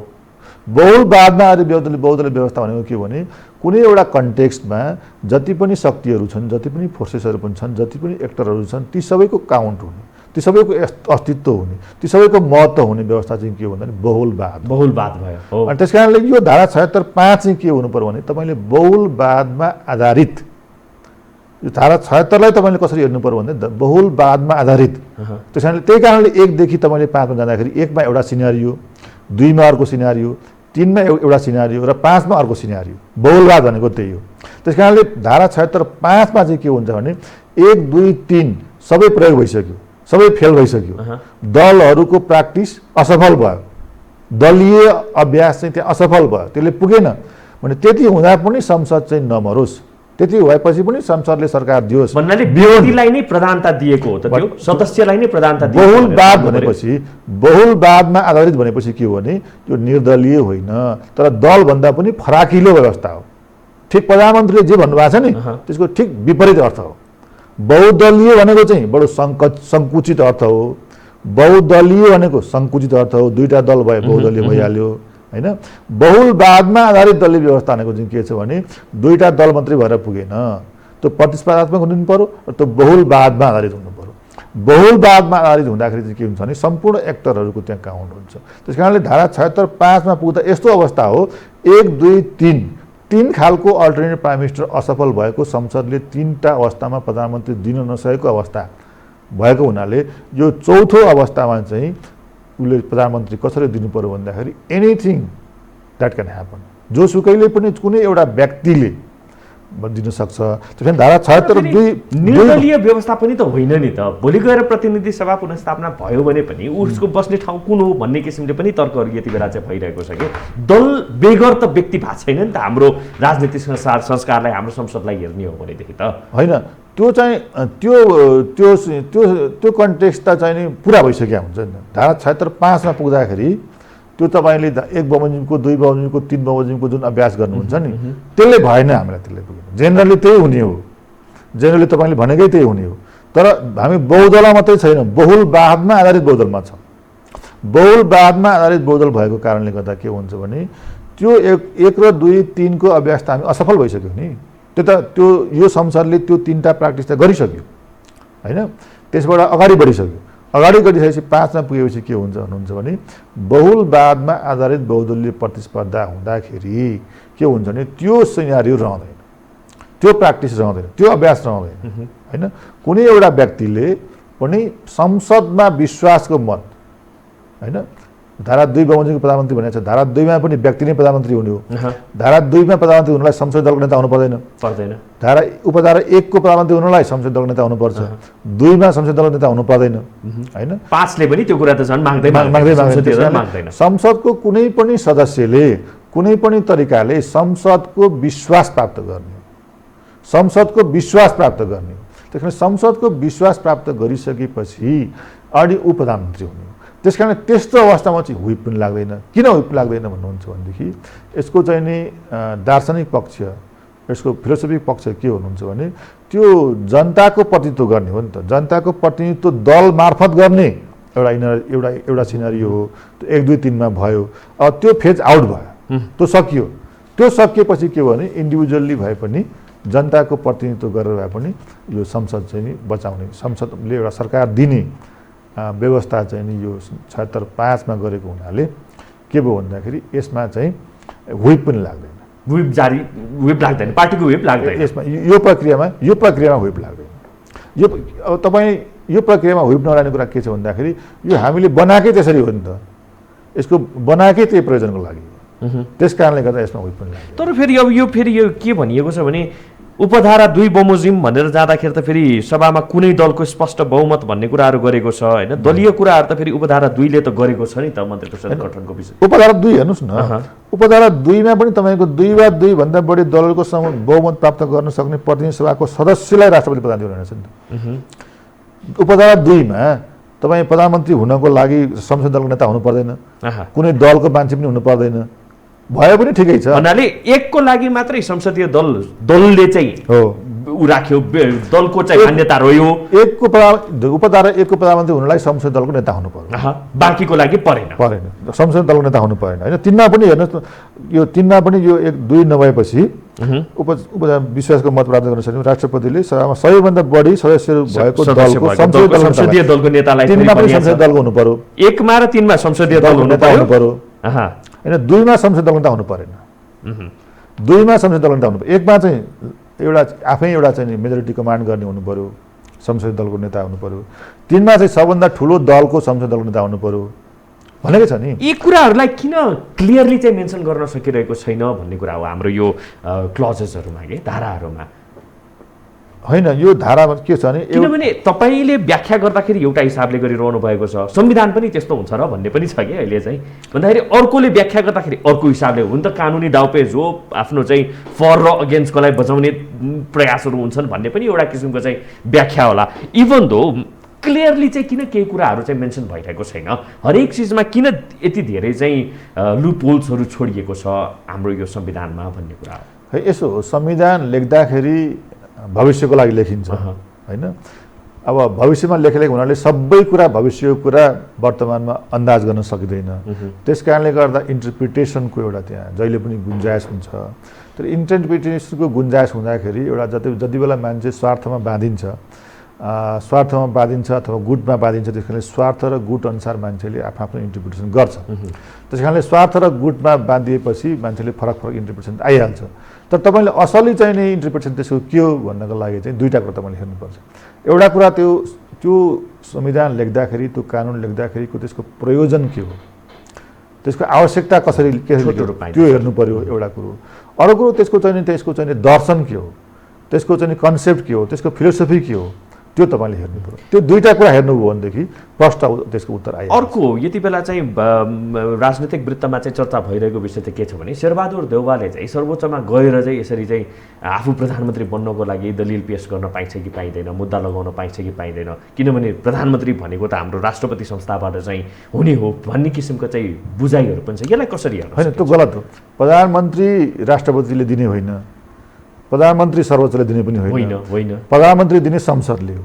बहुलवादमा आधारित बहुदलीय व्यवस्था भनेको के हो भने कुनै एउटा कन्टेक्स्टमा जति पनि शक्तिहरू छन्, जति पनि फोर्सेसहरू पनि छन्, जति पनि एक्टरहरू छन्, ती सबैको काउन्ट हुने, ती सबैको अस्तित्व हुने, ती सबैको महत्त्व हुने व्यवस्था चाहिँ के हो भन्दाखेरि बहुलवाद भयो। अनि त्यस कारणले यो धारा 76(5) चाहिँ के हुनु पर्यो भने तपाईँले बहुलवादमा आधारित यो धारा 76 लाई तपाईँले कसरी हेर्नु पर्यो भने बहुलवादमा आधारित। त्यस कारणले त्यही कारणले 1 देखि तपाईँले 5 मा जाँदाखेरि 1 मा एउटा सिनारियो, 2 मा अर्को सिनारियो, 3 मा एउटा सिनारियो र 5 मा अर्को सिनारियो। बहुलवाद भनेको त्यही हो। त्यस कारणले धारा 76(5) मा चाहिँ के हुन्छ भने 1, 2, 3 सबै प्रयोग भइसक्यो, सबै फेल भइसक्यो। दलहरूको प्र्याक्टिस असफल भयो, दलीय अभ्यास चाहिँ त्यहाँ असफल भयो, त्यसले पुगेन भने त्यति हुँदा पनि संसद चाहिँ नमरोस्, त्यति भएपछि पनि संसदले सरकार दियोस् भन्नाले व्यक्तिलाई नै प्रधानता दिएको हो त, त्यो सदस्यलाई नै प्रधानता दिएको। बहुलवाद भनेपछि बहुलवादमा आधारित भनेपछि के हो भने त्यो निर्दलीय होइन, तर दलभन्दा पनि फराकिलो व्यवस्था हो। ठिक प्रधानमन्त्रीले जे भन्नुभएको छ नि त्यसको ठिक विपरीत अर्थ हो। बहुदलीय भनेको चाहिँ बडो सङ्कुचित अर्थ हो। बहुदलीय भनेको सङ्कुचित अर्थ हो, दुईटा दल भए बहुदलीय भइहाल्यो हैन। बहुलवादमा आधारित दलीय व्यवस्था भनेको चाहिँ के छ भने दुईटा दल मात्रै भएर पुगेन, त्यो प्रतिस्पर्धात्मक हुनु पर्यो र त्यो बहुलवादमा आधारित हुनु पर्यो। बहुलवादमा आधारित हुँदाखेरि चाहिँ के हुन्छ भने सम्पूर्ण एक्टरहरूको त्यहाँ काउन्ट हुन्छ। त्यस कारणले धारा 76(5) मा पुग्दा यस्तो अवस्था हो 1, 2, 3 खालको अल्टरनेटिभ प्राइम मिनिस्टर असफल भएको संसदले 3टा अवस्थामा प्रधानमन्त्री दिन नसकेको अवस्था भएको हुनाले यो चौथो अवस्थामा चाहिँ उसले प्रधानमन्त्री कसरी दिनु पर्यो भन्दाखेरि एनिथिङ द्याट क्यान ह्यापन, जोसुकैले पनि कुनै एउटा व्यक्तिले दिन सक्छ। त्यसैले धारा 76(2) निर्दलीय व्यवस्था पनि त होइन नि त। भोलि गएर प्रतिनिधि सभा पुनर्स्थापना भयो भने पनि उसको बस्ने ठाउँ कुन हो भन्ने किसिमले पनि तर्कहरू यति बेला चाहिँ भइरहेको छ कि दल बेगर त व्यक्ति भएको छैन नि त। हाम्रो राजनीतिक संस्कारलाई, हाम्रो संसदलाई हेर्ने हो भनेदेखि त होइन, त्यो चाहिँ त्यो त्यो त्यो त्यो कन्टेक्स्ट त चाहिँ नि पुरा भइसक्यो हुन्छ नि। धारा 76(5) मा पुग्दाखेरि त्यो तपाईँले 1 बमोजिमको 2 बमोजिमको 3 बमोजिमको जुन अभ्यास गर्नुहुन्छ नि त्यसले भएन, हामीलाई त्यसले पुगेन। जेनरली त्यही हुने हो, जेनरली तपाईँले भनेकै त्यही हुने हो। तर हामी बहुदल मात्रै छैन, बहुलवादमा आधारित बहुदलमा छ। बहुलवादमा आधारित बहुदल भएको कारणले गर्दा के हुन्छ भने त्यो 1 र 2, 3 को अभ्यास त हामी असफल भइसक्यो नि। त्यो यो संसदले त्यो 3टा प्र्याक्टिस त गरिसक्यो हैन। त्यसबाट अगाडि बढिसक्यो। अगाडि गइसकेपछि 5 मा पुगेपछि के हुन्छ भन्नुहुन्छ भने बहुलवादमा आधारित बहुदलीय प्रतिस्पर्धा हुँदाखेरि के हुन्छ भने त्यो सिनारियो रहँदैन, त्यो प्र्याक्टिस रहँदैन, त्यो अभ्यास रहँदैन हैन। कुनै एउटा व्यक्तिले पनि संसदमा विश्वासको मत हैन, धारा 2 बमोजिमको प्रधानमन्त्री भनेको छ, धारा 2 मा पनि व्यक्ति नै प्रधानमन्त्री हुने हो। धारा 2 मा प्रधानमन्त्री हुनलाई संसदीय दलको नेता हुनु पर्दैन। उपधारा 1 को प्रधानमन्त्री हुनलाई संसदीय दलको नेता हुनुपर्छ। 2 मा संसदीय दलको नेता हुनु पर्दैन हैन। 5 ले पनि त्यो कुरा त झन् माग्दैन। संसदको कुनै पनि सदस्यले कुनै पनि तरिकाले संसदको विश्वास प्राप्त गर्ने, संसदको विश्वास प्राप्त गर्ने। त्यसकारण संसदको विश्वास प्राप्त गरिसकेपछि अनि ऊ प्रधानमन्त्री हुने। त्यसकारण त्यस्तो अवस्थामा चाहिँ हुइप पनि लाग्दैन। किन हुइप लाग्दैन भन्नुहुन्छ भनेदेखि यसको चाहिँ नि दार्शनिक पक्ष, यसको फिलोसफिक पक्ष के हुनुहुन्छ भने त्यो जनताको प्रतिनिधित्व गर्ने हो नि त। जनताको प्रतिनिधित्व दल मार्फत गर्ने एउटा सिनारियो हो। त्यो 1, 2, 3 मा भयो। अब त्यो फेज आउट भयो, त्यो सकियो। त्यो सकिएपछि के भयो भने इन्डिभिजुअल्ली भए पनि जनताको प्रतिनिधित्व गरेर भए पनि यो संसद चाहिँ नि बचाउने, संसदले एउटा सरकार दिने व्यवस्था चाहिँ नि यो 76(5) मा गरेको हुनाले के भयो भन्दाखेरि यसमा चाहिँ व्हिप पनि लाग्दैन, व्हिप लाग्दैन, पार्टीको व्हिप लाग्दैन। यसमा यो प्रक्रियामा व्हिप लाग्दैन। यो अब तपाईँ यो प्रक्रियामा व्हिप नलाने कुरा के छ भन्दाखेरि यो हामीले बनाएकै त्यसरी हो नि त, यसको बनाएकै त्यही प्रयोजनको लागि हो। त्यस कारणले गर्दा यसमा व्हिप पनि लाग्दैन। तर फेरि अब यो के भनिएको छ भने उपधारा 2 बमोजिम भनेर जाँदाखेरि त फेरि सभामा कुनै दलको स्पष्ट बहुमत भन्ने कुराहरू गरेको छ हैन। दलीय कुराहरू त फेरि उपधारा 2 ले त गरेको छ नि त मन्त्री परिषद गठनको विषय। उपधारा 2 हेर्नुस् न, उपधारा 2 मा पनि तपाईको 2 वा 2 भन्दा बढी दलको बहुमत प्राप्त गर्न सक्ने प्रतिनिधि सभाको सदस्यलाई राष्ट्रपति प्रधानमन्त्री बनाउनु छ नि त। उपधारा 2 मा तपाई प्रधानमन्त्री हुनको लागि संसदीय दलको नेता हुनु पर्दैन, कुनै दलको मान्छे पनि हुनु पर्दैन, भयो पनि ठिकै छ। भन्नाले 1 को लागि मात्रै संसदीय दलले चाहिँ उ राख्यो, दलको चाहिँ मान्यता रह्यो। उपधारा 1 को प्रधानमन्त्री हुनलाई संसदीय दलको नेता हुनु पर्यो, बाँकीको लागि परेन। संसदीय दलको नेता हुनु परेन हैन। 3 मा पनि हेर्नुस्, यो 3 मा पनि यो 1, 2 नभएपछि विश्वासको मत प्राप्त गर्न सक्ने राष्ट्रपतिले सभामा सबैभन्दा बढी सदस्यहरू भएको दलको संसदीय दलको नेतालाई 3 मा पनि संसदीय दलको हुनु पर्यो। 1 मा र 3 मा संसदीय दल हुनु पर्यो हैन। 2 मा संसदीय दलको नेता हुनु परेन। 2 मा संसदीय दलको नेता हुनु पर्यो। 1 मा चाहिँ आफै एउटा चाहिँ मेजोरिटी कमान्ड गर्ने हुनु पर्यो, संसदीय दलको नेता हुनु पर्यो। 3 मा चाहिँ सबभन्दा ठुलो दलको संसदीय दलको नेता हुनु पर्यो भनेको छ नि। यी कुराहरूलाई किन क्लियरली चाहिँ मेन्सन गर्न सकिरहेको छैन भन्ने कुरा हो हाम्रो यो क्लजेसहरुमा के धाराहरुमा। होइन, यो धारामा के छ भने किनभने तपाईले व्याख्या गर्दाखेरि एउटा हिसाबले गरिरहनु भएको छ, संविधान पनि त्यस्तो हुन्छ र भन्ने पनि छ कि अहिले चाहिँ भन्दाखेरि अर्कोले व्याख्या गर्दाखेरि अर्को हिसाबले हुन त कानुनी दाउपेज हो, आफ्नो चाहिँ फर र अगेन्स्टको लागि बचाउने प्रयासहरू हुन्छन् भन्ने पनि एउटा किसिमको चाहिँ व्याख्या होला। इभन दो क्लियरली चाहिँ किन केही कुराहरू चाहिँ मेन्सन भइरहेको छैन, हरेक चिजमा किन यति धेरै चाहिँ लुपहोल्सहरू छोडिएको छ हाम्रो यो संविधानमा भन्ने कुरा हो। यसो संविधान लेख्दाखेरि भविष्यको लागि लेखिन्छ होइन। अब भविष्यमा लेखलेख हुनाले सबै कुरा भविष्यको कुरा वर्तमानमा अन्दाज गर्न सकिँदैन। त्यस कारणले गर्दा इन्टरप्रिटेसनको एउटा त्यहाँ जहिले पनि गुन्जाइस हुन्छ। तर इन्टरप्रिटेसनको गुन्जाइस हुँदाखेरि एउटा जति बेला मान्छे स्वार्थमा बाँधिन्छ अथवा गुटमा बाँधिन्छ, त्यस कारणले स्वार्थ र गुट अनुसार मान्छेले आफ्नो इन्टरप्रिटेसन गर्छ। त्यस कारणले स्वार्थ र गुटमा बाँधिएपछि मान्छेले फरक इन्टरप्रिटेसन आइहाल्छ। तर तपाईँले असली चाहिँ नि इन्टरप्रिटेसन त्यसको के हो भन्नको लागि चाहिँ दुईवटा कुरा तपाईँले हेर्नुपर्छ। एउटा कुरा त्यो संविधान लेख्दाखेरि, त्यो कानुन लेख्दाखेरिको त्यसको प्रयोजन के हो, त्यसको आवश्यकता कसरी त्यो हेर्नु पर्यो एउटा कुरो। अर्को कुरो त्यसको चाहिँ दर्शन के हो, त्यसको चाहिँ कन्सेप्ट के हो, त्यसको फिलोसफी के हो, त्यो तपाईँले हेर्नु पर्यो। त्यो दुईवटा कुरा हेर्नुभयो भनेदेखि प्रष्ट त्यसको उत्तर आयो। अर्को यति बेला चाहिँ राजनीतिक वृत्तमा चाहिँ चर्चा भइरहेको विषय चाहिँ के छ भने शेरबहादुर देउवाले चाहिँ सर्वोच्चमा गएर चाहिँ यसरी चाहिँ आफू प्रधानमन्त्री बन्नको लागि दलिल पेश गर्न पाइन्छ कि पाइँदैन, मुद्दा लगाउन पाइन्छ कि पाइँदैन, किनभने प्रधानमन्त्री भनेको त हाम्रो राष्ट्रपति संस्थाबाट चाहिँ हुने हो भन्ने किसिमको चाहिँ बुझाइहरू पनि छ। यसलाई कसरी हेर्नु? होइन, त्यो गलत हो। प्रधानमन्त्री राष्ट्रपतिले दिने होइन, प्रधानमन्त्री सर्वोच्चले दिने पनि होइन। प्रधानमन्त्री दिने संसदले हो।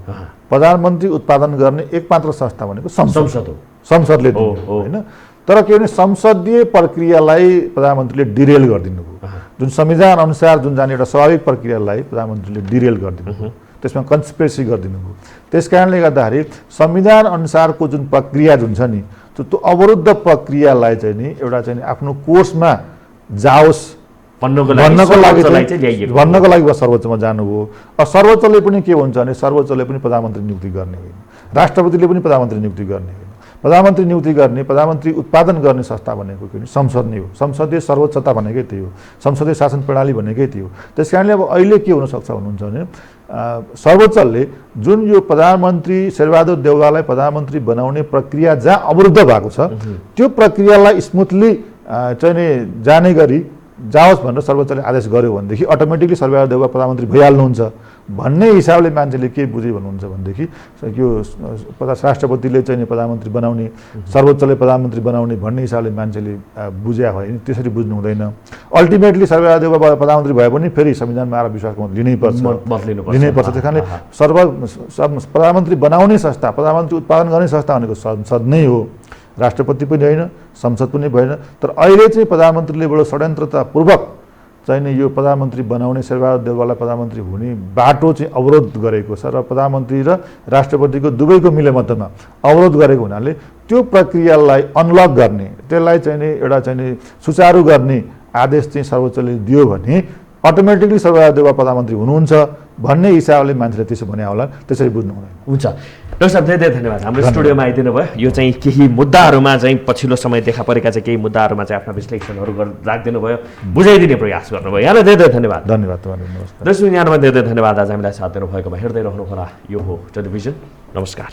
प्रधानमन्त्री उत्पादन गर्ने एकमात्र संस्था भनेको संसद हो, संसदले दिने होइन। तर के भने संसदीय प्रक्रियालाई प्रधानमन्त्रीले डिरेल गरिदिनु भयो। जुन संविधान अनुसार जुन जाने एउटा स्वाभाविक प्रक्रियालाई प्रधानमन्त्रीले डिरेल गरिदिनु भयो, त्यसमा कन्स्पिरेसी गरिदिनु भयो। त्यस कारणले गर्दाखेरि संविधान अनुसारको जुन प्रक्रिया जुन छ नि, त्यो अवरुद्ध प्रक्रियालाई चाहिँ नि एउटा चाहिँ आफ्नो कोर्समा जाओस् भन्नको लागि सर्वोच्चमा जानुभयो। सर्वोच्चले पनि के हुन्छ भने सर्वोच्चले पनि प्रधानमन्त्री नियुक्ति गर्ने होइन, राष्ट्रपतिले पनि प्रधानमन्त्री नियुक्ति गर्ने होइन। प्रधानमन्त्री नियुक्ति गर्ने, प्रधानमन्त्री उत्पादन गर्ने संस्था भनेको के संसद नै हो। संसदीय सर्वोच्चता भनेकै त्यही हो, संसदीय शासन प्रणाली भनेकै त्यही हो। त्यस कारणले अब अहिले के हुनसक्छ भन्नुहुन्छ भने सर्वोच्चले जुन यो प्रधानमन्त्री शेरबहादुर देउवालाई प्रधानमन्त्री बनाउने प्रक्रिया जहाँ अवरुद्ध भएको छ, त्यो प्रक्रियालाई स्मुथली चाहिँ नि जाने गरी जाओस् भनेर सर्वोच्चले आदेश गर्यो भनेदेखि अटोमेटिकली शेरबहादुर देउवा प्रधानमन्त्री भइहाल्नुहुन्छ भन्ने हिसाबले मान्छेले के बुझे भन्नुहुन्छ भनेदेखि यो राष्ट्रपतिले चाहिँ प्रधानमन्त्री बनाउने, सर्वोच्चले प्रधानमन्त्री बनाउने भन्ने हिसाबले मान्छेले बुझ्या होइन, त्यसरी बुझ्नु हुँदैन। अल्टिमेटली शेरबहादुर देउवा प्रधानमन्त्री भए पनि फेरि संविधानमा आएर विश्वासको मत लिनैपर्छ। त्यस कारणले प्रधानमन्त्री बनाउने संस्था, प्रधानमन्त्री उत्पादन गर्ने संस्था भनेको संसद नै हो, राष्ट्रपति पनि होइन, संसद पनि भएन। तर अहिले चाहिँ प्रधानमन्त्रीले बडो षड्यन्त्रतापूर्वक चाहिँ नि यो प्रधानमन्त्री बनाउने, शेरबहादुर देउवालाई प्रधानमन्त्री हुने बाटो चाहिँ अवरोध गरेको छ र प्रधानमन्त्री र राष्ट्रपतिको दुवैको मिलेमतमा अवरोध गरेको हुनाले त्यो प्रक्रियालाई अनलक गर्ने, त्यसलाई चाहिँ नि एउटा चाहिँ नि सुचारू गर्ने आदेश चाहिँ सर्वोच्चले दियो भने अटोमेटिकली शेरबहादुर देउवा प्रधानमन्त्री हुनुहुन्छ भन्ने हिसाबले मान्छेले त्यसो भने होला, त्यसरी बुझ्नु हुँदैन। हुन्छ डाक्टर साहब, धेरै धेरै धन्यवाद हाम्रो स्टुडियोमा आइदिनु भयो। यो चाहिँ केही मुद्दाहरूमा चाहिँ पछिल्लो समय देखा परेका चाहिँ केही मुद्दाहरूमा चाहिँ आफ्ना विश्लेषणहरू राखिदिनु भयो, बुझाइदिने प्रयास गर्नुभयो। यहाँलाई धेरै धेरै धन्यवाद। दर्शक यहाँमा धेरै धेरै धन्यवाद आज हामीलाई साथ दिनुभएकोमा। हेर्दै रहनु होला, यो हो टेलिभिजन। नमस्कार।